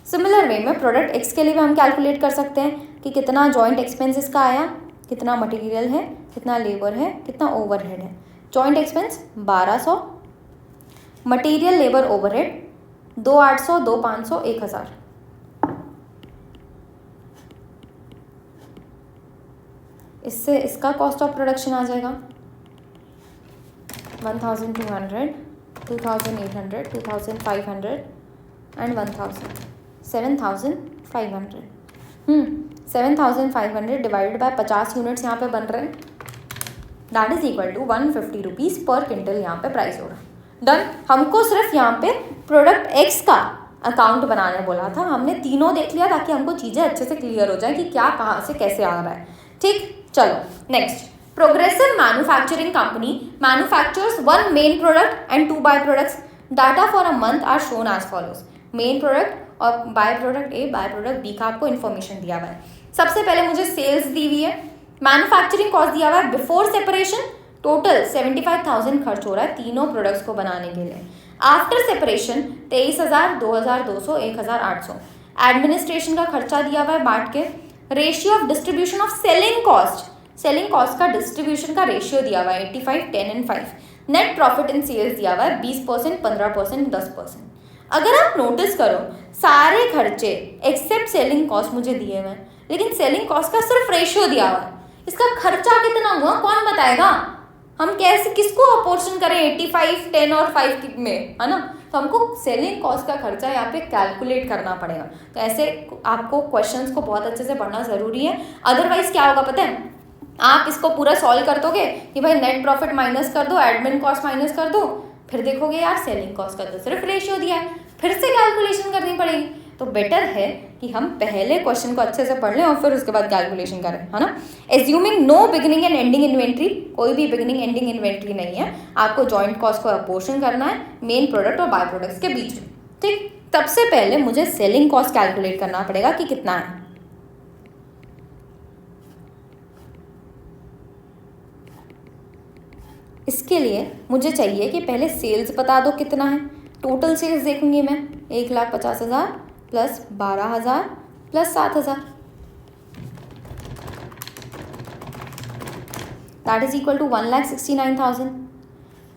सिमिलर वे में प्रोडक्ट एक्स के लिए भी हम कैलकुलेट कर सकते हैं कि कितना जॉइंट एक्सपेंसेस का आया, कितना मटेरियल है, कितना लेबर है, कितना ओवरहेड है। Joint expense 1,200, material, labour, overhead 2,800, 2,500, 1,000। इससे इसका कॉस्ट ऑफ प्रोडक्शन आ जाएगा 1,200, 2,800, 2,500 एंड 1,000। 7,500। 7,500 डिवाइडेड बाय 50 यूनिट्स यहाँ पे बन रहे हैं, that is equal to 150 rupees per quintal यहाँ पे प्राइस हो रहा है। डन। हमको सिर्फ यहाँ पे प्रोडक्ट एक्स का अकाउंट बनाने बोला था, हमने तीनों देख लिया ताकि हमको चीज़ें अच्छे से क्लियर हो जाए कि क्या कहाँ से कैसे आ रहा है। ठीक, चलो next. Progressive manufacturing company manufactures one main product and 2 by products. Data for a month are shown as follows. Main product और by product A, by product B का आपको इन्फॉर्मेशन दिया हुआ है। सबसे पहले मुझे सेल्स दी हुई है, मैन्युफैक्चरिंग कॉस्ट दिया हुआ है बिफोर सेपरेशन, टोटल 75,000 खर्च हो रहा है तीनों प्रोडक्ट्स को बनाने के लिए। After separation 23,000, 2,200, 1,800। एडमिनिस्ट्रेशन का खर्चा दिया हुआ है बांट के। Ratio of distribution of selling cost, selling cost का डिस्ट्रीब्यूशन का रेशियो दिया हुआ है 85, 10 and 5। Net profit in sales दिया हुआ है 20%, 15%, 10%। अगर आप नोटिस करो सारे खर्चे एक्सेप्ट सेलिंग कॉस्ट मुझे दिए हुए हैं, लेकिन सेलिंग कॉस्ट का सिर्फ रेशियो दिया हुआ है। इसका खर्चा कितना हुआ कौन बताएगा? हम कैसे किसको अपोर्शन करें 85, 10 और 5 में, है ना? तो हमको सेलिंग कॉस्ट का खर्चा यहाँ पे कैलकुलेट करना पड़ेगा। तो ऐसे आपको क्वेश्चंस को बहुत अच्छे से पढ़ना ज़रूरी है, अदरवाइज क्या होगा पता है, आप इसको पूरा सॉल्व कर दोगे कि भाई नेट प्रॉफिट माइनस कर दो, एडमिन कॉस्ट माइनस कर दो, फिर देखोगे यार सेलिंग कॉस्ट का तो सिर्फ रेशियो दिया है, फिर से कैलकुलेशन करनी पड़ेगी। तो बेटर है कि हम पहले क्वेश्चन को अच्छे से पढ़ लें और फिर उसके बाद कैलकुलेशन करें, है ना? Assuming no beginning and ending inventory, कोई भी बिगिनिंग एंडिंग इन्वेंट्री नहीं है, आपको जॉइंट कॉस्ट को अपोर्शन करना है मेन प्रोडक्ट और बाय प्रोडक्ट्स के बीच में। ठीक, सबसे पहले मुझे सेलिंग कॉस्ट कैलकुलेट करना पड़ेगा कि कितना है। इसके लिए मुझे चाहिए कि पहले सेल्स बता दो कितना है। टोटल सेल्स देखूंगी मैं 1,50,000 plus 12,000 plus 7,000, that is equal to 1,69,000।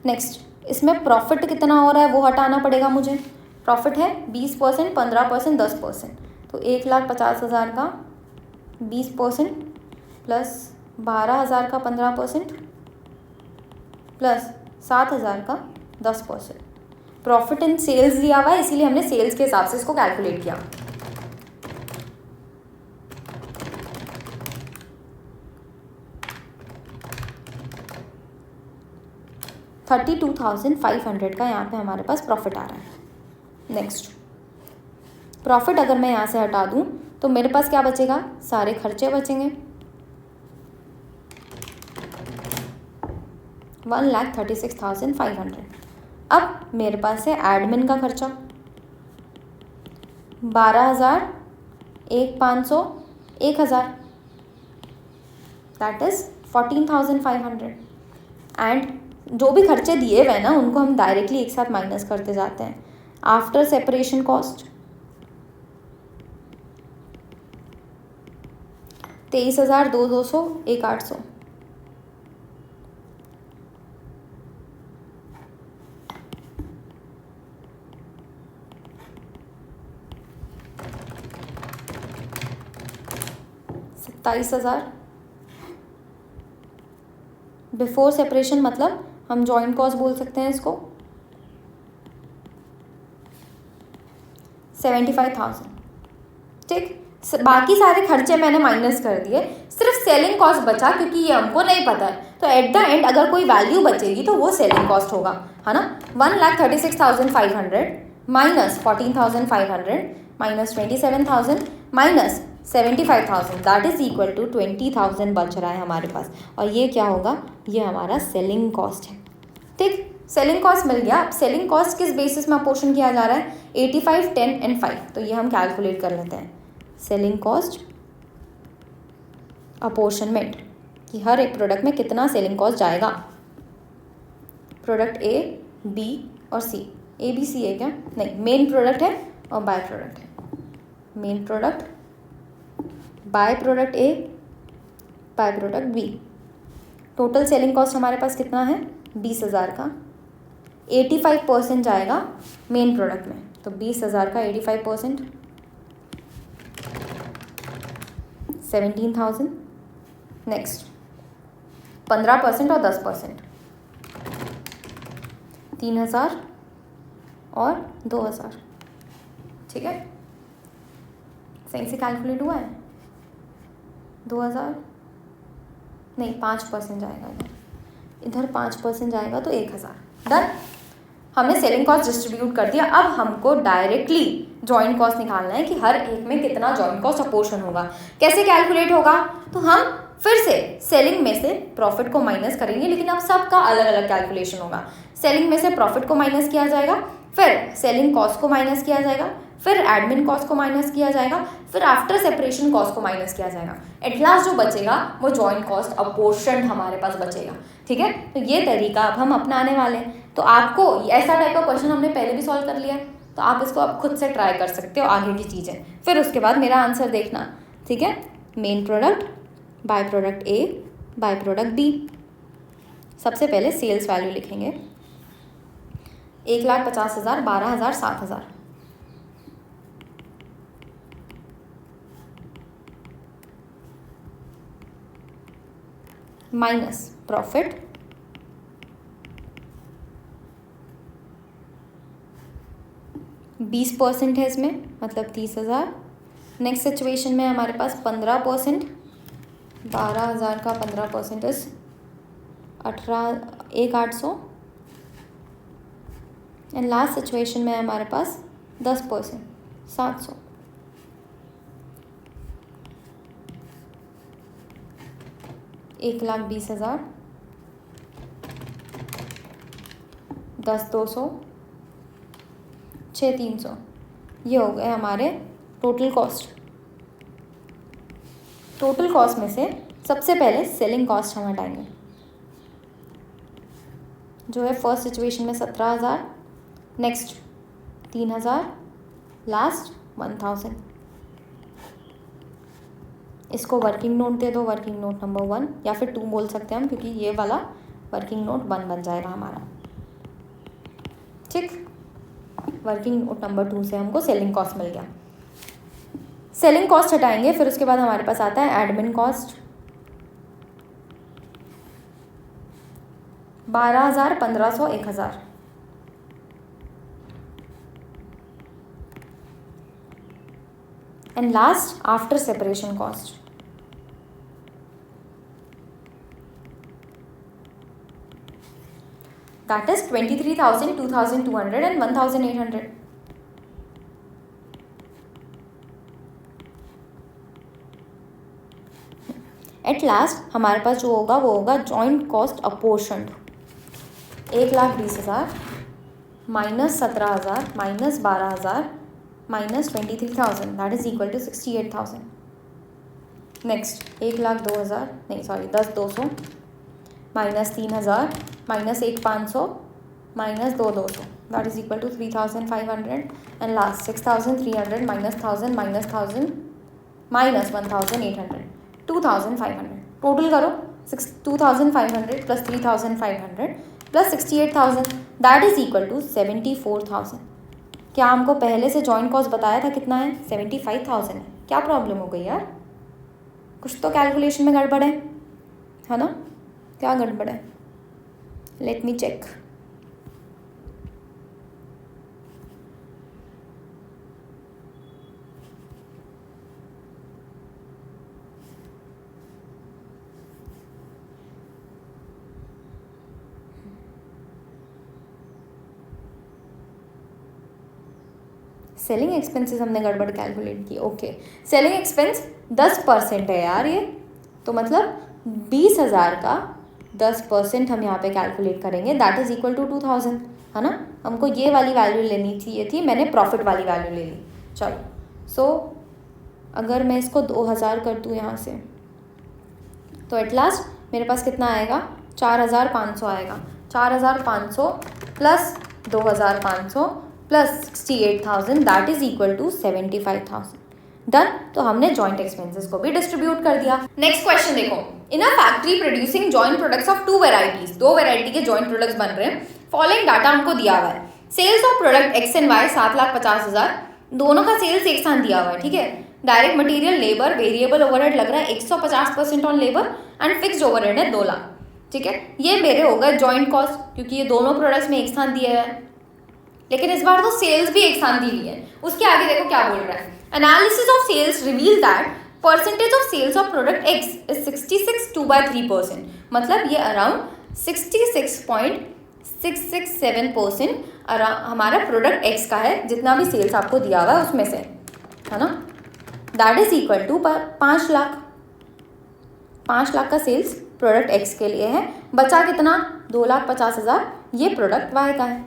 Next, इसमें प्रॉफिट कितना हो रहा है वो हटाना पड़ेगा मुझे। प्रॉफिट है 20%, 15%, 10%, तो 1,50,000 का 20% प्लस 12,000 का 15% प्लस 7,000 का 10%। प्रॉफिट इन सेल्स दिया हुआ है, इसीलिए हमने सेल्स के हिसाब से इसको कैलकुलेट किया। $32,500 का यहाँ पे हमारे पास प्रॉफिट आ रहा है। नेक्स्ट, प्रॉफिट अगर मैं यहाँ से हटा दूँ तो मेरे पास क्या बचेगा? सारे खर्चे बचेंगे। 1,36,500। अब मेरे पास है एडमिन का खर्चा 12,000, 1,500, 1,000, दैट इज 14,500। एंड जो भी खर्चे दिए हुए हैं ना उनको हम डायरेक्टली एक साथ माइनस करते जाते हैं। After separation cost 23,000, 2,200, 1,800। $27,000 before separation, मतलब हम जॉइंट कॉस्ट बोल सकते हैं इसको। 75,000। ठीक, बाकी सारे खर्चे मैंने माइनस कर दिए, सिर्फ सेलिंग कॉस्ट बचा क्योंकि ये हमको नहीं पता है। तो एट द एंड अगर कोई वैल्यू बचेगी तो वो सेलिंग कॉस्ट होगा, है ना? 1,36,500 minus 14,500 minus 27,000 minus 75,000, that is equal to 20,000 बच रहा है हमारे पास। और ये क्या होगा? ये हमारा सेलिंग कॉस्ट है। ठीक, सेलिंग कॉस्ट मिल गया। अब सेलिंग कॉस्ट किस बेसिस में अपोर्शन किया जा रहा है? 85, 10 एंड 5। तो ये हम कैलकुलेट कर लेते हैं। सेलिंग कॉस्ट अपोर्शनमेंट, कि हर एक प्रोडक्ट में कितना सेलिंग कॉस्ट जाएगा। प्रोडक्ट ए, बी और सी। ए बी सी है क्या? नहीं, मेन प्रोडक्ट है और बाय प्रोडक्ट है। Main product, by product A, by product B. Total selling cost हमारे पास कितना है? 20,000 का। 85% जाएगा मेन प्रोडक्ट में, तो 20,000 का 85% 17,000। नेक्स्ट, 15% और 10% 3,000 और 2,000। ठीक है, सही से कैलकुलेट हुआ है? 2000 नहीं, 5% जाएगा इधर 5% जाएगा तो 1000। डन। हमने सेलिंग कॉस्ट डिस्ट्रीब्यूट कर दिया। अब हमको डायरेक्टली जॉइंट कॉस्ट निकालना है कि हर एक में कितना जॉइंट कॉस्ट अपोर्शन होगा। कैसे कैलकुलेट होगा? तो हम फिर से सेलिंग में से प्रॉफिट को माइनस करेंगे, लेकिन अब सबका अलग अलग कैलकुलेशन होगा। सेलिंग में से प्रॉफिट को माइनस किया जाएगा, फिर सेलिंग कॉस्ट को माइनस किया जाएगा, फिर एडमिन कॉस्ट को माइनस किया जाएगा, फिर आफ्टर सेपरेशन कॉस्ट को माइनस किया जाएगा। एट लास्ट जो बचेगा वो जॉइंट कॉस्ट अपोर्शन हमारे पास बचेगा। ठीक है, तो ये तरीका अब हम अपनाने वाले हैं। तो आपको ऐसा टाइप का क्वेश्चन हमने पहले भी सॉल्व कर लिया, तो आप इसको अब खुद से ट्राई कर सकते हो आगे की चीज़ें, फिर उसके बाद मेरा आंसर देखना। ठीक है, main product, by product A, by product B. सबसे पहले सेल्स वैल्यू लिखेंगे, 1,50,000, 12,000, 7,000। माइनस प्रॉफिट, %20 है इसमें, मतलब 30,000। नेक्स्ट सिचुएशन में हमारे पास 15%, 12,000 का 15% इस 1,800। एंड लास्ट सिचुएशन में हमारे पास 10%, 700। $1,20,000, 10,200, 6,300। ये हो गए हमारे टोटल कॉस्ट। टोटल कॉस्ट में से सबसे पहले सेलिंग कॉस्ट हम हटाएंगे, जो है फर्स्ट सिचुएशन में 17,000, नेक्स्ट 3,000, लास्ट 1,000। इसको वर्किंग नोट दे दो, वर्किंग नोट नंबर 1, या फिर 2 बोल सकते हैं हम, क्योंकि ये वाला वर्किंग नोट 1 बन जाएगा हमारा। ठीक, वर्किंग नोट नंबर 2 से हमको सेलिंग कॉस्ट मिल गया। सेलिंग कॉस्ट हटाएंगे, फिर उसके बाद हमारे पास आता है admin cost, 12,000, 1,500, 1,000। And last after separation cost, that is 23,000, 2,200 and 1,800. At last हमारे पास जो होगा वो होगा joint cost apportioned, 1,20,000 minus 17,000 minus 12,000 minus 23,000, that is equal to 68,000। Next 1,02,000 नहीं sorry 10,200 minus 3,000 minus 1,500 minus 2,200, that is equal to 3,500। And last 6,300 minus 1,000 minus 1,000 minus 1,800, 2,500। Total करो, 2,500 plus 3,500 plus 68,000, that is equal to 74,000। क्या हमको पहले से joint cost बताया था कितना है? 75,000 है। क्या प्रॉब्लम हो गई यार? कुछ तो कैलकुलेशन में गड़बड़ है ना? क्या गड़बड़ है? Let me check. Selling expenses हमने गड़बड़ कैलकुलेट की। ओके, सेलिंग एक्सपेंस 10% है यार ये, तो मतलब 20,000 का 10% हम यहाँ पे कैलकुलेट करेंगे, दैट इज इक्वल टू 2,000, है ना? हमको ये वाली वैल्यू लेनी थी, ये थी, मैंने प्रॉफिट वाली वैल्यू ले ली। चलो, सो अगर मैं इसको 2,000 कर दूँ यहाँ से, तो एट लास्ट मेरे पास कितना आएगा? 4,500 आएगा। 4,500 plus 2,500 plus 68,000, that is equal to 75,000। Done. तो हमने जॉइंट एक्सपेंसेस को भी डिस्ट्रीब्यूट कर दिया। नेक्स्ट क्वेश्चन देखो, in a factory producing joint products of 2 varieties, 2 variety के जॉइंट प्रोडक्ट्स बन रहे हैं। फॉलोइंग डाटा हमको दिया हुआ है। Sales of product X and Y 7,50,000, दोनों का सेल्स एक साथ दिया हुआ है। ठीक है, direct material, labour, variable overhead लग रहा है 150% on labour and fixed overhead है 2 लाख। ठीक है, ये मेरे हो गए जॉइंट कॉस्ट, क्योंकि ये दोनों प्रोडक्ट्स में एक साथ दिए हुए हैं। लेकिन इस बार तो सेल्स भी एक साथ दी हुई है। उसके आगे देखो क्या बोल रहा है, Analysis of sales reveal that percentage of sales of product X is 66.2/3%. मतलब ये अराउंड 66.667% हमारा प्रोडक्ट X का है, जितना भी सेल्स आपको दिया हुआ है उसमें से, है ना। That is equal to 5 lakh. 5 lakh का सेल्स प्रोडक्ट X के लिए है, बचा कितना 2,50,000, ये प्रोडक्ट Y का है।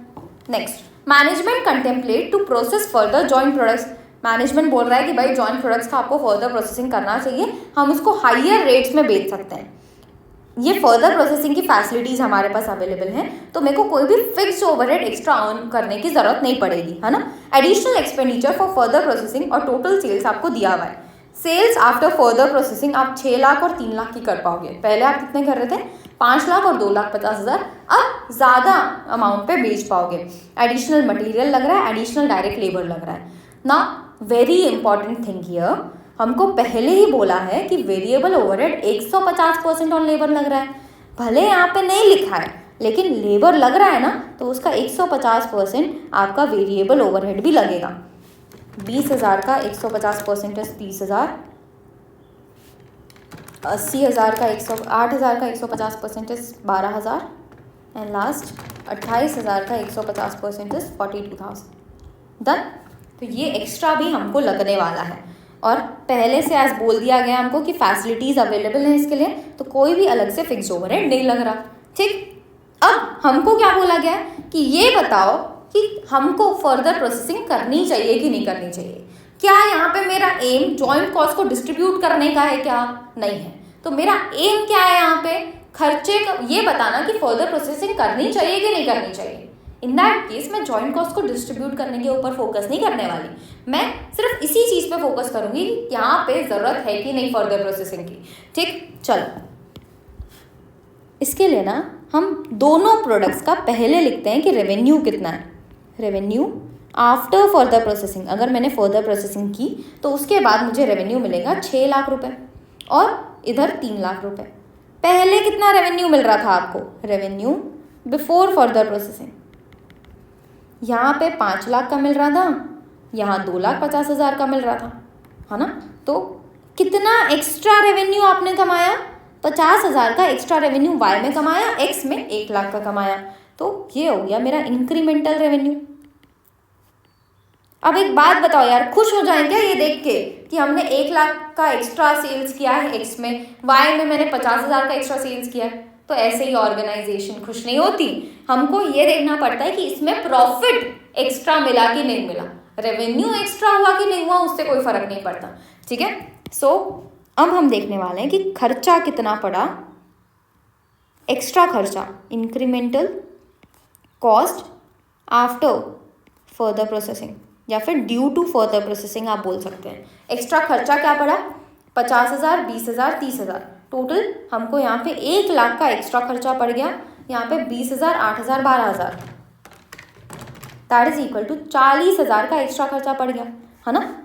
Next, management contemplate to process further joint products. Management बोल रहा है कि भाई जॉइंट प्रोडक्ट्स का आपको फर्दर प्रोसेसिंग करना चाहिए, हम उसको हायर रेट्स में बेच सकते हैं। ये फर्दर प्रोसेसिंग की फैसिलिटीज़ हमारे पास अवेलेबल हैं, तो मेरे को कोई भी फिक्स ओवरहेड एक्स्ट्रा अर्न करने की ज़रूरत नहीं पड़ेगी, है ना। Additional expenditure for further processing और टोटल सेल्स आपको दिया हुआ है। सेल्स आफ्टर फर्दर प्रोसेसिंग आप 6 लाख और 3 लाख की कर पाओगे। पहले आप कितने कर रहे थे, 5 लाख और 2,50,000, अब ज़्यादा अमाउंट पे बेच पाओगे। एडिशनल मटेरियल लग रहा है, एडिशनल डायरेक्ट लेबर लग रहा है ना। वेरी इंपॉर्टेंट थिंग हियर, हमको पहले ही बोला है कि वेरिएबल ओवरहेड 150% ऑन लेबर लग रहा है। भले यहाँ पे नहीं लिखा है, लेकिन लेबर लग रहा है ना, तो उसका 150% आपका वेरिएबल ओवरहेड भी लगेगा। 20,000 का 150% 30,000, 80,000 का 8,000 का 150% 12,000, एंड लास्ट 28,000 का 150% 42,000। डन। तो ये एक्स्ट्रा भी हमको लगने वाला है, और पहले से आज बोल दिया गया हमको कि फैसिलिटीज़ अवेलेबल हैं इसके लिए, तो कोई भी अलग से फिक्स ओवरहेड नहीं लग रहा। ठीक, अब हमको क्या बोला गया है कि ये बताओ कि हमको फर्दर प्रोसेसिंग करनी चाहिए कि नहीं करनी चाहिए। क्या यहाँ पे मेरा एम जॉइंट कॉस्ट को डिस्ट्रीब्यूट करने का है, क्या नहीं है। तो मेरा एम क्या है यहाँ पे, खर्चे का ये बताना कि फर्दर प्रोसेसिंग करनी चाहिए कि नहीं करनी चाहिए। इन दैट केस मैं जॉइंट कॉस्ट को डिस्ट्रीब्यूट करने के ऊपर फोकस नहीं करने वाली, मैं सिर्फ इसी चीज़ पे फोकस करूँगी कि यहाँ पे ज़रूरत है कि नहीं फर्दर प्रोसेसिंग की। ठीक, चलो इसके लिए ना हम दोनों प्रोडक्ट्स का पहले लिखते हैं कि रेवेन्यू कितना है। रेवेन्यू आफ्टर फर्दर प्रोसेसिंग, अगर मैंने फर्दर प्रोसेसिंग की तो उसके बाद मुझे रेवेन्यू मिलेगा 6 लाख रुपए, और इधर 3 लाख रुपए। पहले कितना रेवेन्यू मिल रहा था आपको, रेवेन्यू बिफोर फर्दर प्रोसेसिंग, यहाँ पे 5 लाख का मिल रहा था, यहाँ 2,50,000 का मिल रहा था, है ना। तो कितना एक्स्ट्रा रेवेन्यू आपने कमाया, 50,000 का एक्स्ट्रा रेवेन्यू वाई में कमाया, एक्स में 1 लाख का कमाया, तो ये हो गया मेरा इंक्रीमेंटल रेवेन्यू। अब एक बात बताओ यार, खुश हो जाएंगे ये देख के कि हमने 1 लाख का एक्स्ट्रा सेल्स किया है एक्स में, वाई में मैंने 50,000 का एक्स्ट्रा सेल्स किया है। तो ऐसे ही ऑर्गेनाइजेशन खुश नहीं होती, हमको ये देखना पड़ता है कि इसमें प्रॉफिट एक्स्ट्रा मिला कि नहीं मिला, रेवेन्यू एक्स्ट्रा हुआ कि नहीं हुआ, उससे कोई फर्क नहीं पड़ता। ठीक है, सो अब हम देखने वाले हैं कि खर्चा कितना पड़ा, एक्स्ट्रा खर्चा, incremental cost after further processing, या फिर ड्यू टू फर्दर प्रोसेसिंग आप बोल सकते हैं। एक्स्ट्रा खर्चा क्या पड़ा, 50,000, 20,000, 30,000, टोटल हमको यहाँ पे 1 लाख का एक्स्ट्रा खर्चा पड़ गया। यहाँ पे 20,000, 8,000, 12,000, दैट इज इक्वल टू 40,000 का एक्स्ट्रा खर्चा पड़ गया, है ना।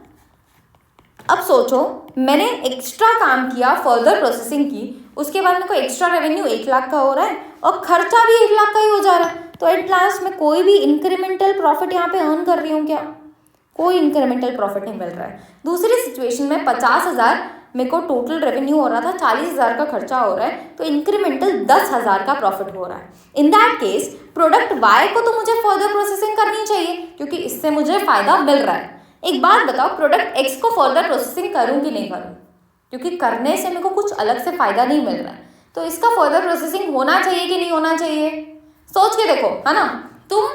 अब सोचो, मैंने एक्स्ट्रा काम किया, फर्दर प्रोसेसिंग की, उसके बाद मेरे को एक्स्ट्रा रेवेन्यू 1 लाख का हो रहा है और खर्चा भी 1 लाख का ही हो जा रहा है, तो एट लास्ट में कोई भी इंक्रीमेंटल प्रॉफिट यहाँ पे अर्न कर रही हूँ क्या, कोई इंक्रीमेंटल प्रॉफिट नहीं मिल रहा है। दूसरी सिचुएशन में 50,000 मेरे को टोटल रेवेन्यू हो रहा था, 40,000 का खर्चा हो रहा है, तो इंक्रीमेंटल 10,000 का प्रॉफिट हो रहा है। In that case product Y को तो मुझे फर्दर प्रोसेसिंग करनी चाहिए, क्योंकि इससे मुझे फायदा मिल रहा है। एक बात बताओ, प्रोडक्ट एक्स को फर्दर प्रोसेसिंग करूँ कि नहीं करूँ, क्योंकि करने से मेरे को कुछ अलग से फायदा नहीं मिल रहा है, तो इसका फर्दर प्रोसेसिंग होना चाहिए कि नहीं होना चाहिए, सोच के देखो, है ना। तुम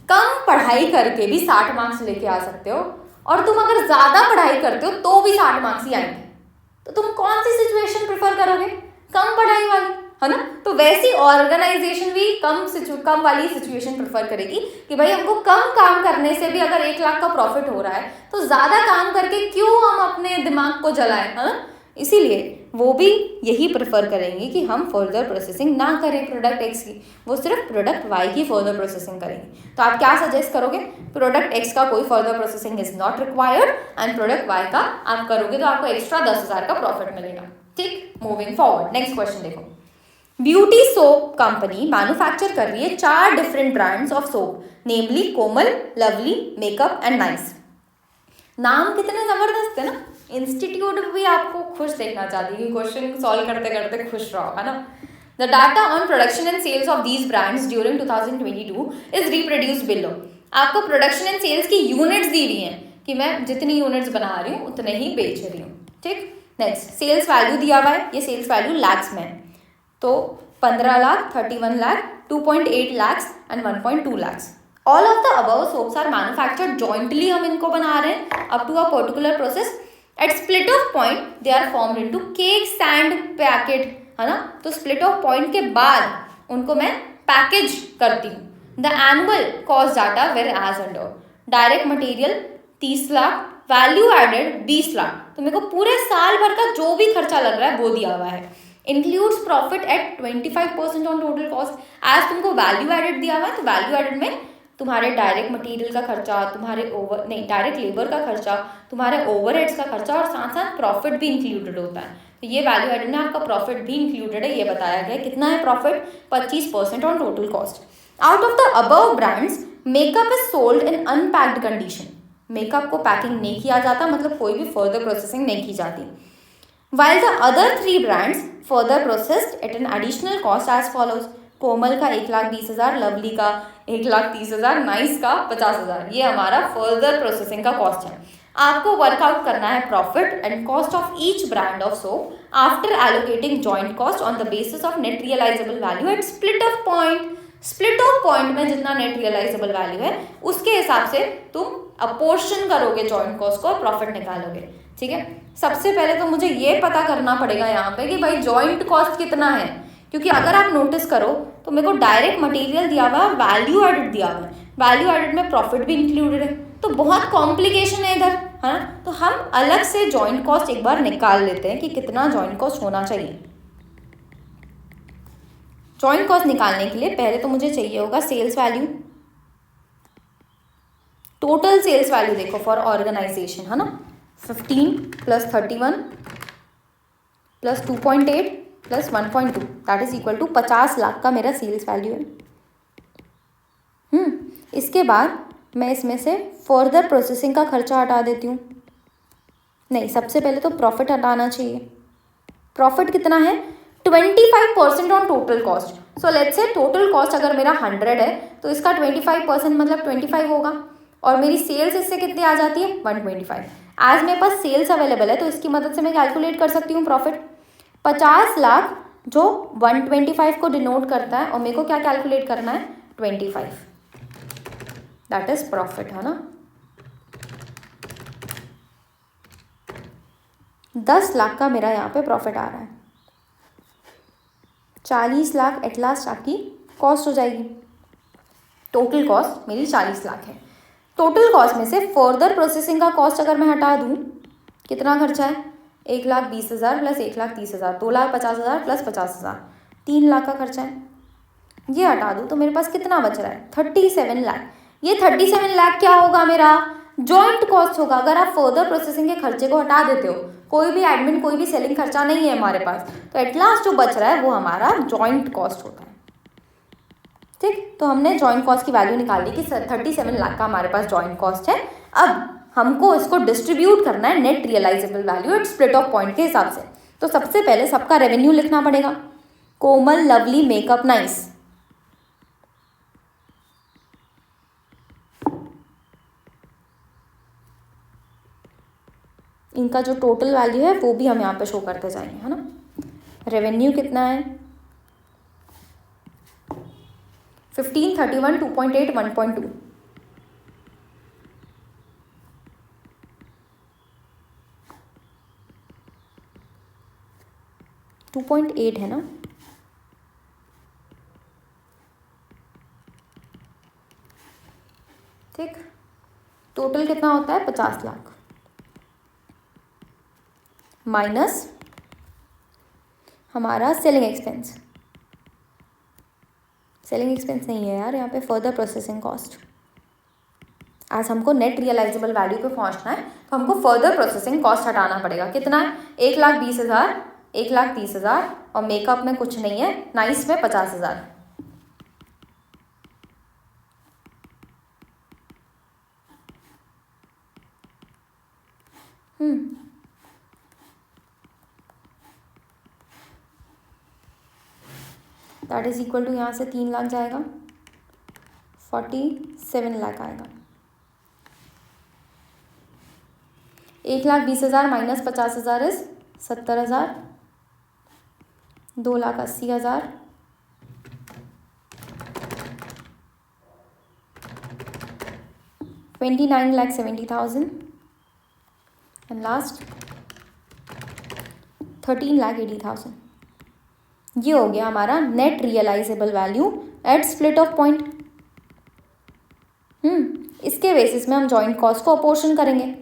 कम पढ़ाई करके भी 60 मार्क्स लेके आ सकते हो, और तुम अगर ज़्यादा पढ़ाई करते हो तो भी 60 मार्क्स ही आएंगे। तो तुम कौन सी सिचुएशन प्रेफर करोगे, कम पढ़ाई वाली, है ना। तो वैसी ऑर्गेनाइजेशन भी कम वाली सिचुएशन प्रेफर करेगी कि भाई हमको कम काम करने से भी अगर 1 लाख का प्रॉफिट हो रहा है, तो ज़्यादा काम करके क्यों हम अपने दिमाग को जलाएं, है ना। इसीलिए वो भी यही प्रेफर करेंगे कि हम फर्दर प्रोसेसिंग ना करें प्रोडक्ट एक्स की, वो सिर्फ प्रोडक्ट वाई की फर्दर प्रोसेसिंग करेंगे। तो आप क्या सजेस्ट करोगे, प्रोडक्ट एक्स का कोई further processing is not required and product Y का आप करोगे तो आपको एक्स्ट्रा 10,000 का प्रॉफिट मिलेगा। ठीक, मूविंग फॉरवर्ड, नेक्स्ट क्वेश्चन देखो। ब्यूटी सोप कंपनी मैन्युफैक्चर कर रही है 4 different brands of soap, namely Komal, lovely, makeup and nice. नाम कितने ज़बरदस्त है ना, इंस्टीट्यूट भी आपको खुश देखना चाहती है कि क्वेश्चन सॉल्व करते करते खुश रहो, है ना। The data on production and sales of these brands during 2022 is reproduced below. आपको प्रोडक्शन एंड सेल्स की यूनिट्स दी हुई हैं कि मैं जितनी यूनिट्स बना रही हूँ उतने ही बेच रही हूँ, ठीक। नेक्स्ट, सेल्स वैल्यू दिया हुआ है, ये सेल्स वैल्यू लैक्स में है, तो 15 lakh, 31 lakh, 2.8 lakhs and 1.2 lakhs. All of the above soaps are manufactured jointly, हम इनको बना रहे हैं up to a particular process. At split off point they are formed into cake stand packet, है ना। तो split off point के बाद उनको मैं पैकेज करती हूँ। The annual cost data were as under. Direct material 30 lakh, value added 20 lakh, तो मेरे को पूरे साल भर का जो भी खर्चा लग रहा है वो दिया हुआ है। Includes profit at 25% on total cost. As तुमको वैल्यू एडेड दिया हुआ है, तो वैल्यू एडेड में तुम्हारे डायरेक्ट मटेरियल का खर्चा, तुम्हारे डायरेक्ट लेबर का खर्चा, तुम्हारे ओवरहेड्स का खर्चा और साथ साथ प्रॉफिट भी इंक्लूडेड होता है। तो ये वैल्यू एडेड में आपका प्रॉफिट भी इंक्लूडेड है, ये बताया गया। कितना है profit? 25% on total cost. Out of the above brands makeup is sold in unpacked condition. Makeup को पैकिंग नहीं किया जाता, मतलब कोई भी फर्दर प्रोसेसिंग नहीं की जाती। While the other 3 brands further processed at an additional cost as follows. कोमल का 1,20,000, लवली का 1,30,000, नाइस का 50,000, ये हमारा फर्दर प्रोसेसिंग का कॉस्ट है। आपको वर्कआउट करना है profit and cost of each brand of soap after allocating joint cost on the basis of net realisable value at split of point. Split of point में जितना नेट रियलाइजेबल वैल्यू है उसके हिसाब से तुम अपोर्शन करोगे जॉइंट कॉस्ट को और प्रॉफिट निकालोगे, ठीक है। सबसे पहले तो मुझे ये पता करना पड़ेगा यहाँ पे कि भाई जॉइंट कॉस्ट कितना है, क्योंकि अगर आप नोटिस करो तो मेरे को डायरेक्ट मटेरियल दिया हुआ है, वैल्यू एडेड दिया हुआ है, वैल्यू एडेड में प्रॉफिट भी इंक्लूडेड है, तो बहुत कॉम्प्लिकेशन है इधर, है ना। तो हम अलग से जॉइंट कॉस्ट एक बार निकाल लेते हैं कि कितना जॉइंट कॉस्ट होना चाहिए। जॉइंट कॉस्ट निकालने के लिए पहले तो मुझे चाहिए होगा sales value, total sales value देखो फॉर ऑर्गेनाइजेशन, है ना। 15 plus 31 plus 2.8 plus 1.2 that is equal to 50 lakh का मेरा सेल्स वैल्यू है। इसके बाद मैं इसमें से फर्दर प्रोसेसिंग का खर्चा हटा देती हूँ। नहीं, सबसे पहले तो प्रॉफिट हटाना चाहिए। प्रॉफिट कितना है? 25% on total cost. So let's say total cost अगर मेरा 100 है तो इसका 25% मतलब 25 होगा, और मेरी सेल्स इससे कितनी आ जाती है? 125। आज मेरे पास सेल्स अवेलेबल है तो इसकी मदद से मैं कैलकुलेट कर सकती हूँ प्रॉफिट। 50 लाख जो 125 को डिनोट करता है, और मेरे को क्या कैलकुलेट करना है? 25, दैट इज प्रॉफिट, है ना। 10 लाख का मेरा यहाँ पे प्रॉफिट आ रहा है। 40 लाख एट लास्ट आपकी कॉस्ट हो जाएगी। टोटल कॉस्ट मेरी 40 लाख है। टोटल कॉस्ट में से फर्दर प्रोसेसिंग का कॉस्ट अगर मैं हटा दूँ, कितना खर्चा है? 1,20,000 प्लस 1,30,000, 2,50,000 प्लस 50,000, 3 लाख का खर्चा है। ये हटा दूँ तो मेरे पास कितना बच रहा है? 37 लाख। ये 37 लाख क्या होगा? मेरा जॉइंट कॉस्ट होगा। अगर आप फर्दर प्रोसेसिंग के खर्चे को हटा देते हो, कोई भी एडमिन, कोई भी सेलिंग खर्चा नहीं है हमारे पास, तो एट लास्ट जो बच रहा है वो हमारा जॉइंट कॉस्ट होता है, ठीक। तो हमने जॉइंट कॉस्ट की वैल्यू निकाल ली कि 37 लाख का हमारे पास जॉइंट कॉस्ट है। अब हमको इसको डिस्ट्रीब्यूट करना है net realisable value at split of point के हिसाब से। तो सबसे पहले सबका रेवेन्यू लिखना पड़ेगा। कोमल, लवली, मेकअप, नाइस, इनका जो टोटल वैल्यू है वो भी हम यहाँ पे शो करते जाएंगे, है ना। रेवेन्यू कितना है? 15, 31, 2.8, 1.2, 2.8 है ना। ठीक, टोटल कितना होता है? 50 लाख माइनस हमारा सेलिंग एक्सपेंस। सेलिंग एक्सपेंस नहीं है यार यहाँ पे, फर्दर प्रोसेसिंग कॉस्ट। आज हमको नेट रियलाइजेबल वैल्यू पे पहुँचना है तो हमको फर्दर प्रोसेसिंग कॉस्ट हटाना पड़ेगा। कितना है? 1,20,000, 1,30,000, और मेकअप में कुछ नहीं है, नाइस में 50,000। दैट इज इक्वल टू, यहाँ से 3 लाख जाएगा, 47 लाख आएगा। 1,20,000 माइनस 50,000 इज 70,000, 2,80,000, 29,70,000 एंड लास्ट 13,80,000। ये हो गया हमारा net realisable value at split of point. इसके बेसिस में हम जॉइंट कॉस्ट को अपोर्शन करेंगे।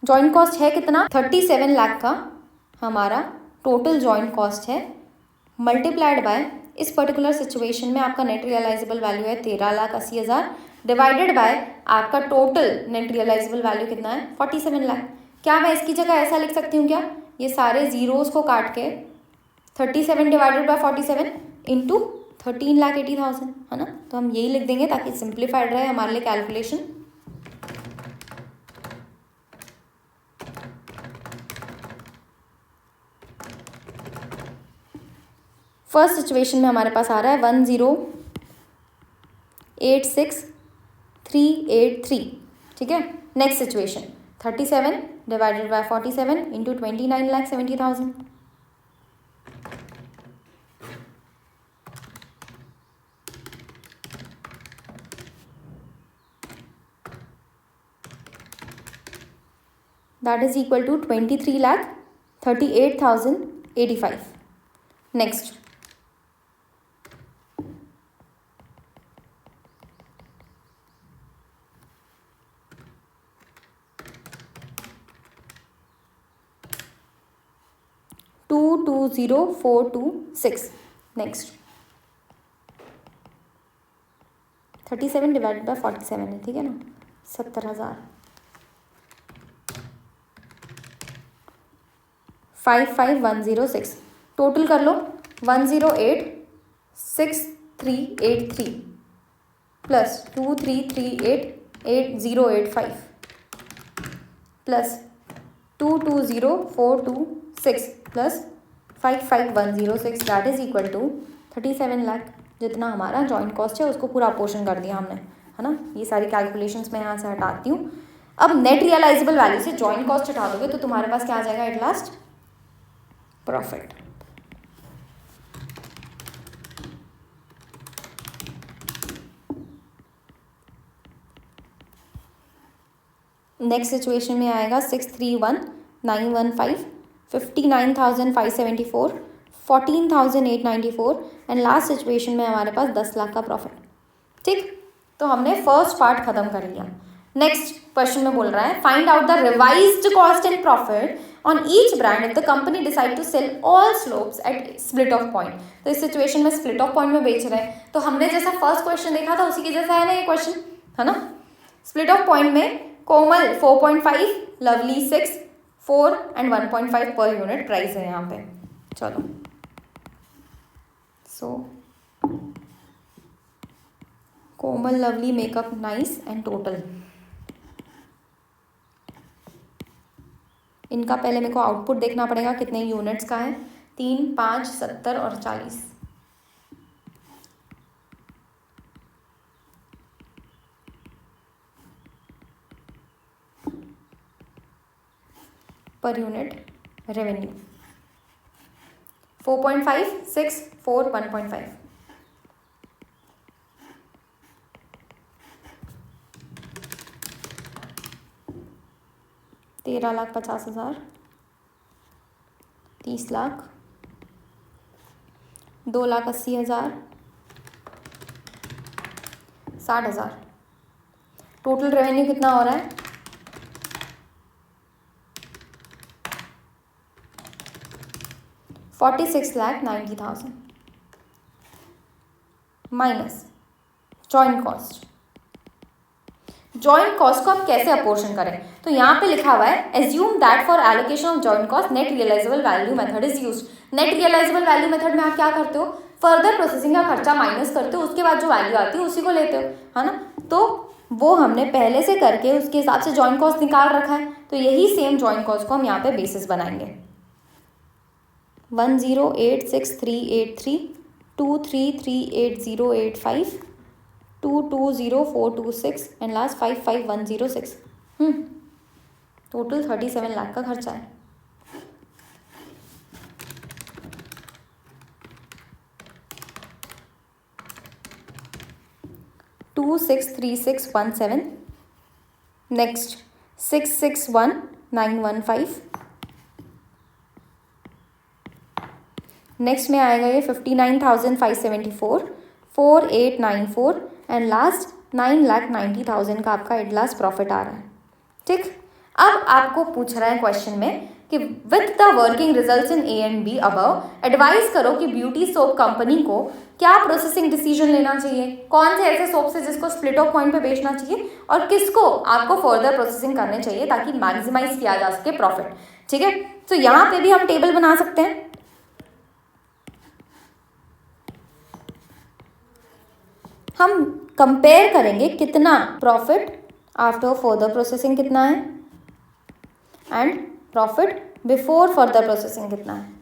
जॉइंट कॉस्ट है कितना, 37 लाख का हमारा टोटल जॉइंट कॉस्ट है, मल्टीप्लाइड बाय इस पर्टिकुलर सिचुएशन में आपका नेट रियलाइजेबल वैल्यू है 13,80,000 डिवाइडेड बाय आपका टोटल नेट रियलाइजेबल वैल्यू कितना है 47 लाख। क्या मैं इसकी जगह ऐसा लिख सकती हूँ क्या, ये सारे जीरोस को काट के 37 डिवाइडेड बाय 47 इंटू 13,80,000 है ना। तो हम यही लिख देंगे ताकि सिंप्लीफाइड रहे हमारे लिए कैलकुलेशन। फर्स्ट सिचुएशन में हमारे पास आ रहा है 1,08,6,383, ठीक है। Next situation 37 divided by 47 into 29,70,000। that is equal to 23,38,085. Next, $220,426. Next, 37 divided by 47 है, ठीक है ना, 70,000। 55,106 टोटल कर लो, 108,6,383 plus 2,338,8085 plus 220,426 plus 55,106 that is equal to 37 lakh. जितना हमारा जॉइंट कॉस्ट है उसको पूरा अपोर्शन कर दिया हमने, है ना। ये सारी कैलकुलेशंस मैं यहाँ से हटाती हूँ। अब नेट रियलाइजेबल वैल्यू से जॉइंट कॉस्ट हटा दोगे तो तुम्हारे पास क्या आ जाएगा at last, profit. Next situation में आएगा 631,915, 59,574, 14,894 एंड लास्ट सिचुएशन में हमारे पास 10 लाख का प्रॉफिट। ठीक, तो हमने फर्स्ट पार्ट खत्म कर लिया। नेक्स्ट क्वेश्चन में बोल रहा है find out the revised cost and profit on each brand if the company decide to sell all slopes at split of point. तो इस सिचुएशन में स्प्लिट ऑफ पॉइंट में बेच रहे हैं, तो हमने जैसा फर्स्ट क्वेश्चन देखा था उसी के जैसा है ना ये क्वेश्चन, है ना। स्प्लिट ऑफ पॉइंट में कोमल 4.5, lovely 6, 4 and 1.5 per unit price है यहाँ पे। चलो so Komal lovely makeup nice and total, इनका पहले मेरे को आउटपुट देखना पड़ेगा कितने यूनिट्स का है, 3, 5, 70 और 40। Per unit revenue 4.5, 6, 4, 1.5। $13,50,000, 30 lakh, 2,80,000, 60,000। Total revenue कितना हो रहा है, 46,90,000 minus joint cost. Joint cost को आप कैसे अपोर्शन करें, तो यहाँ पे लिखा हुआ है assume that for allocation of joint cost net realisable value method is used. Net realisable value method में आप क्या करते हो, फर्दर प्रोसेसिंग का खर्चा माइनस करते हो, उसके बाद जो वैल्यू आती है उसी को लेते हो, है ना। तो वो हमने पहले से करके उसके हिसाब से जॉइंट कॉस्ट निकाल रखा है। तो यही सेम जॉइंट कॉस्ट को हम यहाँ पे बेसिस बनाएंगे। 10866383, 233808, 220426 एंड लास्ट 55106। टोटल 37 लाख का खर्चा है। टू 63617, नेक्स्ट 661915, नेक्स्ट में आएगा ये 59,574, 4894 एंड लास्ट 9,90,000 का आपका एट लास्ट प्रॉफिट आ रहा है। ठीक, अब आपको पूछ रहा है क्वेश्चन में कि with the working results in A and be above advice करो कि ब्यूटी सोप कंपनी को क्या प्रोसेसिंग डिसीजन लेना चाहिए, कौन से ऐसे सोप्स है जिसको स्प्लिट ऑफ पॉइंट पे बेचना चाहिए और किसको आपको फर्दर प्रोसेसिंग करने चाहिए ताकि मैक्सिमाइज किया जा सके प्रॉफिट। ठीक है, तो यहाँ पे भी हम टेबल बना सकते हैं। हम कंपेयर करेंगे कितना प्रॉफिट आफ्टर फर्दर प्रोसेसिंग कितना है and profit before further processing कितना है।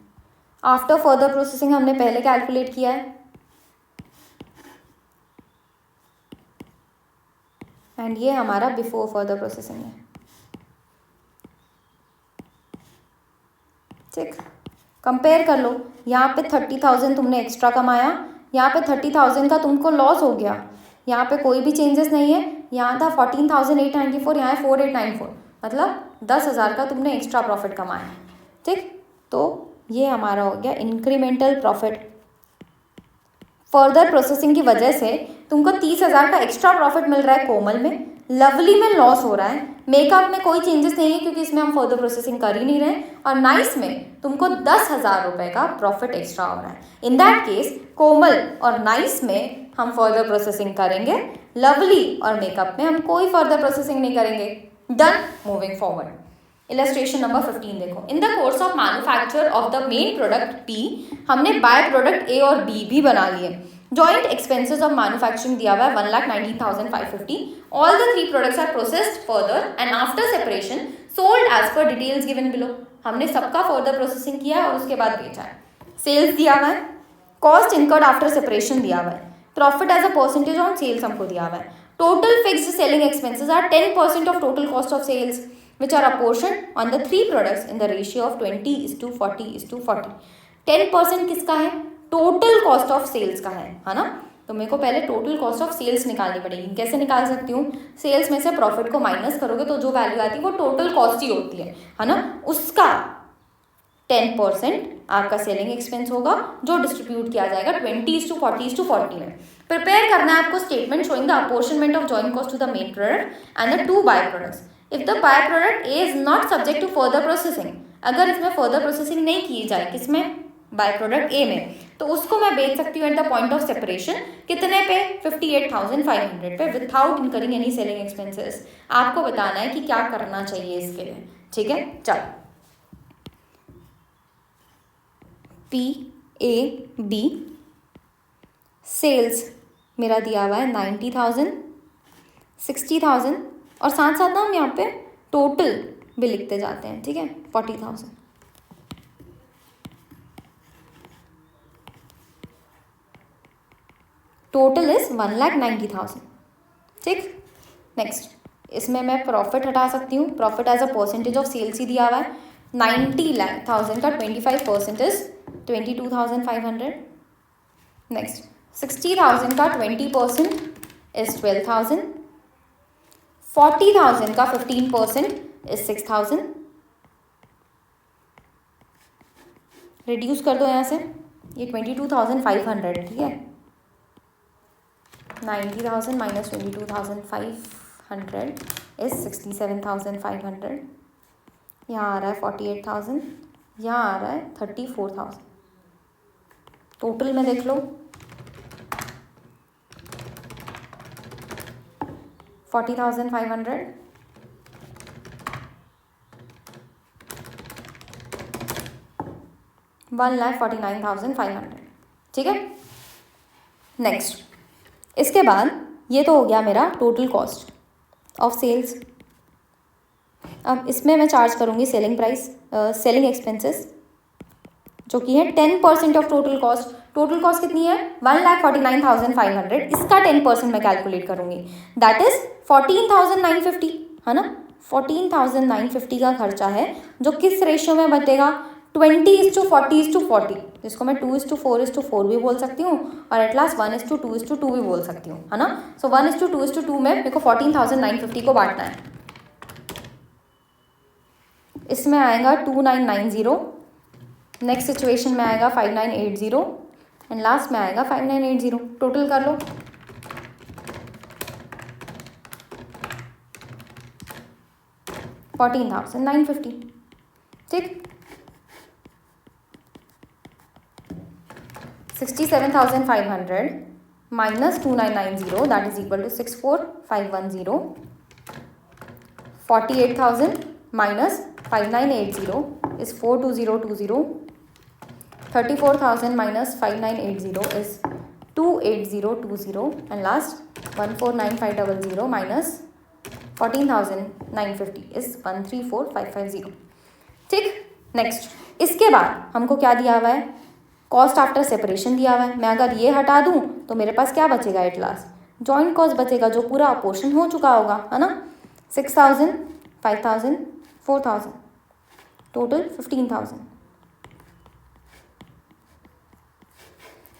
आफ्टर फर्दर प्रोसेसिंग हमने पहले कैलकुलेट किया है एंड ये हमारा बिफोर फर्दर प्रोसेसिंग है। ठीक, कंपेयर कर लो। यहाँ पे 30,000 तुमने एक्स्ट्रा कमाया, यहाँ पे 30,000 का तुमको लॉस हो गया, यहाँ पे कोई भी चेंजेस नहीं है। यहाँ था 14,894, यहाँ है 4,894, मतलब 10,000 का तुमने एक्स्ट्रा प्रॉफिट कमाया। ठीक, तो ये हमारा हो गया इंक्रीमेंटल प्रॉफिट। फर्दर प्रोसेसिंग की वजह से तुमको 30,000 का एक्स्ट्रा प्रॉफिट मिल रहा है कोमल में, लवली में लॉस हो रहा है, मेकअप में कोई चेंजेस नहीं है क्योंकि इसमें हम फर्दर प्रोसेसिंग कर ही नहीं रहे, और नाइस में तुमको 10,000 रुपये का प्रॉफिट एक्स्ट्रा हो रहा है। इन दैट केस कोमल और नाइस में हम फर्दर प्रोसेसिंग करेंगे, लवली और मेकअप में हम कोई फर्दर प्रोसेसिंग नहीं करेंगे। Done, moving forward. Illustration number 15 देखो। In the course of manufacture of the main product P, हमने बाय प्रोडक्ट ए और बी भी बना लिए। जॉइंट एक्सपेंसेस ऑफ मैन्युफैक्चरिंग दिया हुआ है 1,19,550। All the 3 products are processed further and after separation sold as per details given below. हमने सबका फर्दर प्रोसेसिंग किया है और उसके बाद बेचा है। सेल्स दिया हुआ है, कॉस्ट इनकर्ड आफ्टर सेपरेशन दिया हुआ है, profit as a percentage on sales हमको दिया हुआ है। Total fixed selling expenses are 10% of total cost of sales which are apportioned on the 3 products in the ratio of 20:40:40. 10% किसका है? टोटल कॉस्ट ऑफ सेल्स का है ना। तो मेरे को पहले टोटल कॉस्ट ऑफ सेल्स निकालनी पड़ेगी। कैसे निकाल सकती हूँ? सेल्स में से प्रॉफिट को माइनस करोगे तो जो वैल्यू आती है वो टोटल कॉस्ट ही होती है ना। उसका 10% आपका सेलिंग एक्सपेंस होगा जो डिस्ट्रीब्यूट किया जाएगा 20:40:40 में। प्रिपेयर करना है आपको statement showing the apportionment of joint cost to the main product and the 2 by products. If the by product A is not subject to further processing, अगर इसमें फर्दर प्रोसेसिंग नहीं की जाए, किसमें? बाय प्रोडक्ट ए में, तो उसको मैं बेच सकती हूँ at the point of separation. कितने पे? 58,500 पे, without incurring any selling expenses. आपको बताना है कि क्या करना चाहिए इसके लिए। ठीक है, चलो पी ए बी सेल्स मेरा दिया हुआ है 90,000, 60,000 और साथ साथ ना हम यहाँ पे टोटल भी लिखते जाते हैं। ठीक है, 40,000। Total is 1,90,000। ठीक, नेक्स्ट इसमें मैं प्रॉफिट हटा सकती हूँ। Profit as a percentage of sales ही दिया हुआ है। 90,000 का 25% इज 22,500। नेक्स्ट 60,000 का 20% इज 12,000। 40,000 का 15% इज 6,000। रिड्यूस कर दो यहाँ से, ये 22,500 है। ठीक है, 90,000 माइनस 22,500 इज 67,500। यहाँ आ रहा है 48,000, यहाँ आ रहा है 34,000। टोटल में देख लो 40,500 1,49,500। ठीक है, नेक्स्ट इसके बाद ये तो हो गया मेरा टोटल कॉस्ट ऑफ सेल्स। अब इसमें मैं चार्ज करूँगी सेलिंग प्राइस, सेलिंग एक्सपेंसेस, जो कि है 10% of total cost. Total cost कितनी है? 1,49,500। इसका 10% मैं कैलकुलेट करूँगी, दैट इज 14,950, है ना। 14,950 का खर्चा है, जो किस रेशियो में बचेगा? 20:40:40, जिसको मैं 2:4:4 भी बोल सकती हूँ, और एट लास्ट 1:2:2 भी बोल सकती हूँ, है ना। सो 1:2:2 में मेरे को 14,950 को बांटना है। इसमें आएगा 2,990, नेक्स्ट सिचुएशन में आएगा 5,980, एंड लास्ट में आएगा 5,980। टोटल कर लो। $14,950, ठीक। 67,500 minus 2,990, that is equal to 64,510. 48,000 minus 5,980 is 42020. 34,000 minus 5,980 is 28020, and last 149500 minus 14,950 is 134,550, ठीक। नेक्स्ट इसके बाद हमको क्या दिया हुआ है? कॉस्ट आफ्टर सेपरेशन दिया हुआ है। मैं अगर ये हटा दूं तो मेरे पास क्या बचेगा? एट लास्ट जॉइंट कॉस्ट बचेगा, जो पूरा अपोर्शन हो चुका होगा, है ना। 6,000, 5,000, 4,000, total 15,000,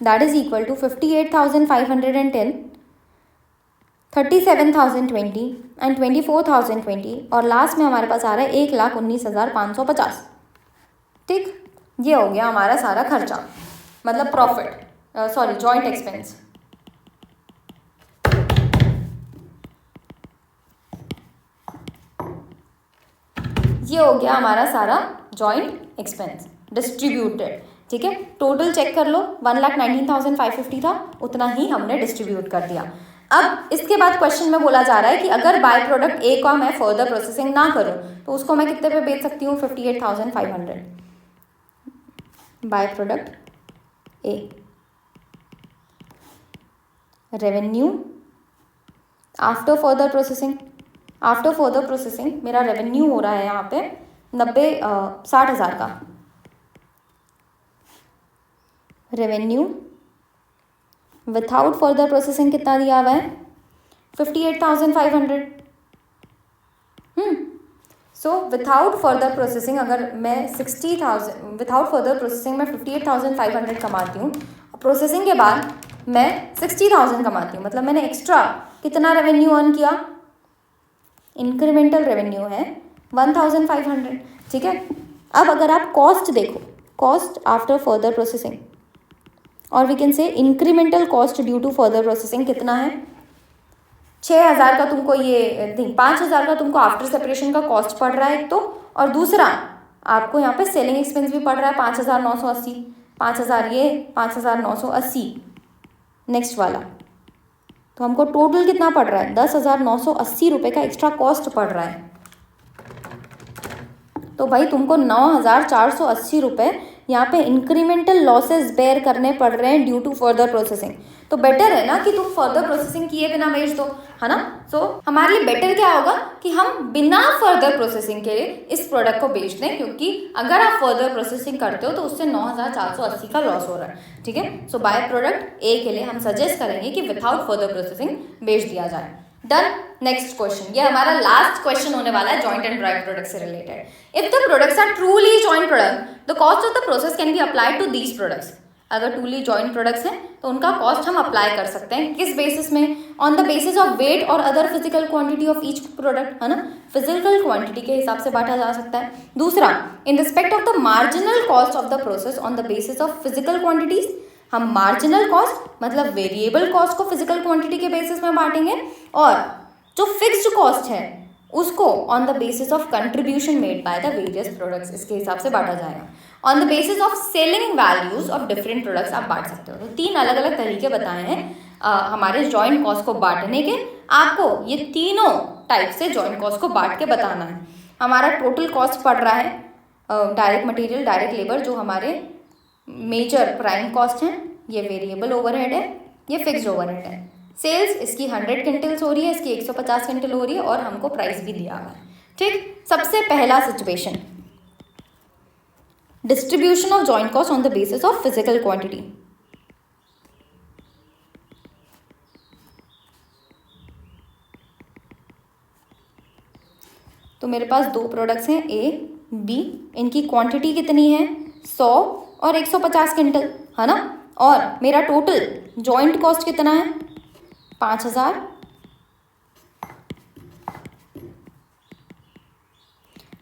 that is equal to 58,510, 37,020 and 24,020, और लास्ट में हमारे पास आ रहा है 1,19,550, ठीक। ये हो गया हमारा सारा खर्चा, मतलब प्रॉफिट, सॉरी जॉइंट एक्सपेंस। ये हो गया हमारा सारा जॉइंट एक्सपेंस डिस्ट्रीब्यूटेड, ठीक है। टोटल चेक कर लो, 1,19,550 था, उतना ही हमने डिस्ट्रीब्यूट कर दिया। अब इसके बाद क्वेश्चन में बोला जा रहा है कि अगर बाय प्रोडक्ट ए का मैं फर्दर प्रोसेसिंग ना करूं तो उसको मैं कितने पे बेच सकती हूँ? 58,500 बाय प्रोडक्ट ए। Revenue after further processing, after further processing मेरा रेवेन्यू हो रहा है यहाँ पे 60,000 का। रेवेन्यू विथआउट फर्दर प्रोसेसिंग कितना दिया हुआ है? 58,500। सो विथआउट फर्दर प्रोसेसिंग अगर मैं 60,000, विथआउट फर्दर प्रोसेसिंग मैं 58,500 कमाती हूँ, प्रोसेसिंग के बाद मैं 60,000 कमाती हूँ, मतलब मैंने एक्स्ट्रा कितना रेवेन्यू अर्न किया? इंक्रीमेंटल रेवेन्यू है 1,500, ठीक है। अब अगर आप कॉस्ट देखो, कॉस्ट आफ्टर फर्दर प्रोसेसिंग, और we can say incremental cost due to further processing कितना है? 6,000 का तुमको ये नहीं, 5,000 का तुमको आफ्टर सेपरेशन का कॉस्ट पड़ रहा है एक तो, और दूसरा आपको यहाँ पे सेलिंग एक्सपेंस भी पड़ रहा है 5,980, 5,000 ये, 5,980 नेक्स्ट वाला, तो हमको टोटल कितना पड़ रहा है? 10,980 रुपये का एक्स्ट्रा कॉस्ट पड़ रहा है। तो भाई तुमको 9,480 रुपये यहाँ पे इंक्रीमेंटल लॉसेस बेयर करने पड़ रहे हैं ड्यू टू फर्दर प्रोसेसिंग। तो बेटर है ना कि तुम फर्दर प्रोसेसिंग किए बिना बेच दो, है ना। सो हमारे लिए बेटर क्या होगा कि हम बिना फर्दर प्रोसेसिंग के इस प्रोडक्ट को बेच दें, क्योंकि अगर आप फर्दर प्रोसेसिंग करते हो तो उससे 9,480 का लॉस हो रहा है, ठीक है। सो बाय प्रोडक्ट ए के लिए हम सजेस्ट करेंगे कि विदाउट फर्दर प्रोसेसिंग बेच दिया जाए। डन। नेक्स्ट क्वेश्चन, ये हमारा लास्ट क्वेश्चन होने वाला है जॉइंट एंड ड्राइव प्रोडक्ट से related. If the products are truly joint product, the cost of the process can be applied to these products. अगर ट्रूली जॉइंट प्रोडक्ट्स हैं तो उनका कॉस्ट हम अप्लाई कर सकते हैं, किस बेसिस में? On the basis of weight और other physical quantity of each product, है ना। फिजिकल क्वांटिटी के हिसाब से बांटा जा सकता है। दूसरा, in respect of the marginal cost of the process on the basis of physical quantities. हम मार्जिनल कॉस्ट मतलब वेरिएबल कॉस्ट को फिजिकल क्वांटिटी के बेसिस में बांटेंगे, और जो फिक्स्ड कॉस्ट है उसको on the basis of contribution made by the various products, इसके हिसाब से बांटा जाएगा। On the basis of selling values of different products आप बांट सकते हो। तो 3 अलग अलग तरीके बताए हैं हमारे जॉइंट कॉस्ट को बांटने के। आपको ये तीनों टाइप से जॉइंट कॉस्ट को बांट के बताना है। हमारा टोटल कॉस्ट पड़ रहा है डायरेक्ट मटेरियल, डायरेक्ट लेबर, जो हमारे मेजर प्राइम कॉस्ट हैं। ये वेरिएबल ओवरहेड है, ये फिक्स्ड ओवरहेड है। सेल्स इसकी 100 क्विंटल्स हो रही है, इसकी 150 क्विंटल हो रही है, और हमको प्राइस भी दिया हुआ है, ठीक, सबसे पहला situation, distribution of joint cost on the basis of physical quantity. तो मेरे पास दो प्रोडक्ट्स हैं ए बी, इनकी क्वांटिटी कितनी है 100 और 150 क्विंटल, है ना। और मेरा टोटल जॉइंट कॉस्ट कितना है 5000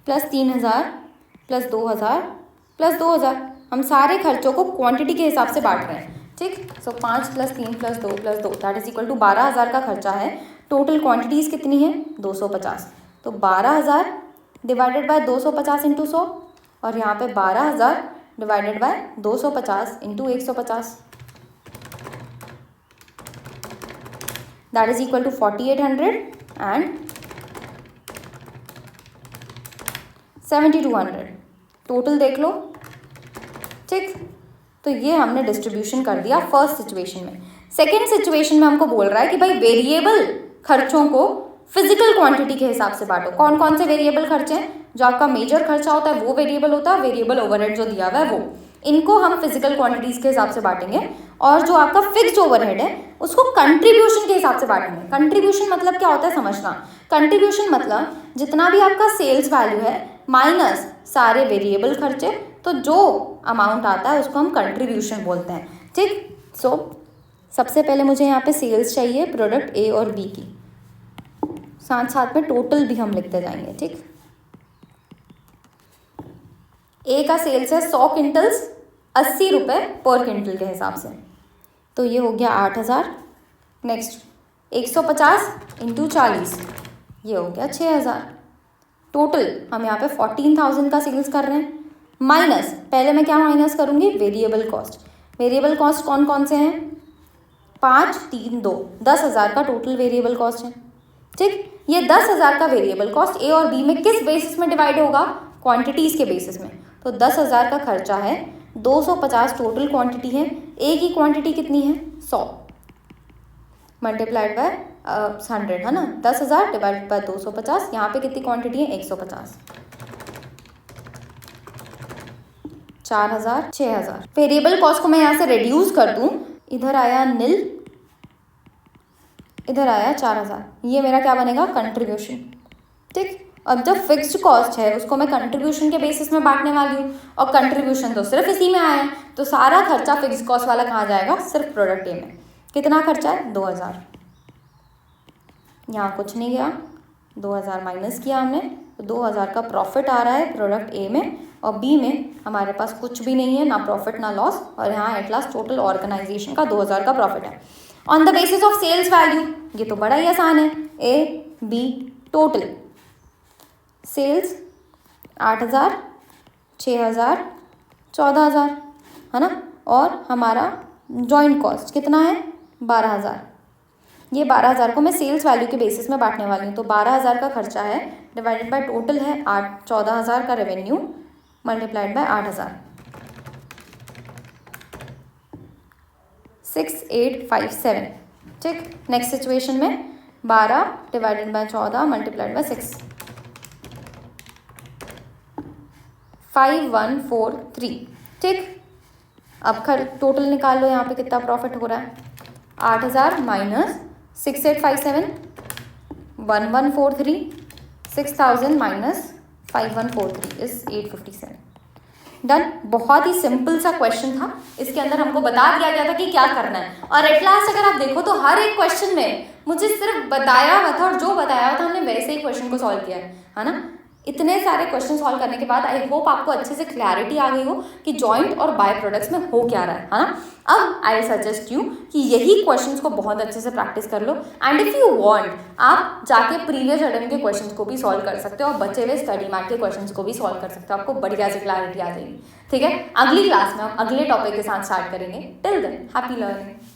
प्लस 3000 प्लस 2000 प्लस 2000। हम सारे खर्चों को क्वांटिटी के हिसाब से बांट रहे हैं, ठीक। सो 5 + 3 + 2 + 2 दैट इज इक्वल टू 12000 का खर्चा है। टोटल क्वांटिटीज कितनी है 250। तो 12000 डिवाइडेड बाय 250 इंटू 100, और यहाँ पे 12000 divided by 250 into 150 that is equal to 4800 and 7200। Total देख लो, ठीक। तो ये हमने डिस्ट्रीब्यूशन कर दिया फर्स्ट सिचुएशन में। सेकेंड सिचुएशन में हमको बोल रहा है कि भाई वेरिएबल खर्चों को फिजिकल क्वांटिटी के हिसाब से बांटो। कौन कौन से वेरिएबल खर्चे हैं, जो आपका मेजर खर्चा होता है वो वेरिएबल होता है, वेरिएबल ओवरहेड जो दिया हुआ है वो, इनको हम फिजिकल क्वांटिटीज के हिसाब से बांटेंगे। और जो आपका फिक्स्ड ओवरहेड है उसको कंट्रीब्यूशन के हिसाब से बांटेंगे। कंट्रीब्यूशन मतलब क्या होता है समझना। कंट्रीब्यूशन मतलब जितना भी आपका सेल्स वैल्यू है माइनस सारे वेरिएबल खर्चे, तो जो अमाउंट आता है उसको हम कंट्रीब्यूशन बोलते हैं, ठीक। सो सबसे पहले मुझे यहाँ पे सेल्स चाहिए प्रोडक्ट ए और बी की, साथ साथ में टोटल भी हम लिखते जाएंगे, ठीक। ए का सेल्स है 100 क्विंटल्स 80 रुपये पर क्विंटल के हिसाब से, तो ये हो गया 8000। नेक्स्ट 150 इंटू 40, ये हो गया 6000। टोटल हम यहाँ पे 14000 का सेल्स कर रहे हैं, माइनस पहले मैं क्या माइनस करूँगी वेरिएबल कॉस्ट। वेरिएबल कॉस्ट कौन कौन से हैं 5 3 2 10,000 का टोटल वेरिएबल कॉस्ट है, ठीक। ये 10,000 का वेरिएबल कॉस्ट ए और बी में किस बेसिस में डिवाइड होगा क्वांटिटीज़ के बेसिस में। तो 10,000 का खर्चा है, 250 टोटल क्वांटिटी है, ए की क्वांटिटी कितनी है 100 मल्टीप्लाइड बाय 100, है ना। 10,000 डिवाइडेड बाय 250, यहाँ पे कितनी क्वांटिटी है 150, 4000 6000। वेरिएबल कॉस्ट को मैं यहाँ से रिड्यूस कर दूँ, इधर आया नील, इधर आया 4000, ये मेरा क्या बनेगा कंट्रीब्यूशन, ठीक। अब जब फिक्स्ड कॉस्ट है उसको मैं कंट्रीब्यूशन के बेसिस में बांटने वाली हूँ, और कंट्रीब्यूशन तो सिर्फ इसी में आया है, तो सारा खर्चा फिक्स्ड कॉस्ट वाला कहाँ जाएगा सिर्फ प्रोडक्ट ए में। कितना खर्चा है 2000, यहाँ कुछ नहीं गया, 2000 माइनस किया हमने, तो 2000 का प्रॉफिट आ रहा है प्रोडक्ट ए में, और बी में हमारे पास कुछ भी नहीं है, ना प्रॉफिट ना लॉस, और यहाँ एट लास्ट टोटल ऑर्गेनाइजेशन का 2000 का प्रॉफिट है। On the basis of sales value, ये तो बड़ा ही आसान है, ए बी टोटल सेल्स 8000 6000 14000, है ना। और हमारा जॉइंट कॉस्ट कितना है 12000, ये 12000 को मैं सेल्स वैल्यू के बेसिस में बांटने वाली हूँ। तो 12000 का खर्चा है डिवाइडेड बाय टोटल है 14000 का रेवेन्यू मल्टीप्लाइड बाय 8000, 6857, ठीक। नेक्स्ट सिचुएशन में 12 डिवाइडेड बाय 14 मल्टीप्लाइड बाय 6, 5143, ठीक। अब टोटल निकाल लो, यहाँ पे कितना प्रॉफिट हो रहा है 8000 माइनस 6857 1143, 6000 माइनस 5143 इज 857। डन। बहुत ही सिंपल सा क्वेश्चन था, इसके अंदर हमको बता दिया गया था कि क्या करना है, और एट लास्ट अगर आप देखो तो हर एक क्वेश्चन में मुझे सिर्फ बताया हुआ था, और जो बताया हुआ था हमने वैसे ही क्वेश्चन को सॉल्व किया है ना। इतने सारे क्वेश्चन सॉल्व करने के बाद आई होप आपको अच्छे से क्लैरिटी आ गई हो कि जॉइंट और बाय प्रोडक्ट्स में हो क्या रहा है ना। अब आई सजेस्ट यू कि यही क्वेश्चंस को बहुत अच्छे से प्रैक्टिस कर लो, एंड इफ़ यू वांट आप जाके प्रीवियस अटेम्प्ट के क्वेश्चंस को भी सॉल्व कर सकते हो, और बचे हुए स्टडी मैट के क्वेश्चंस को भी सॉल्व कर सकते हो, आपको बढ़िया से क्लैरिटी आ जाएगी, ठीक है। अगली क्लास में हम अगले टॉपिक के साथ स्टार्ट करेंगे। Till than happy learning.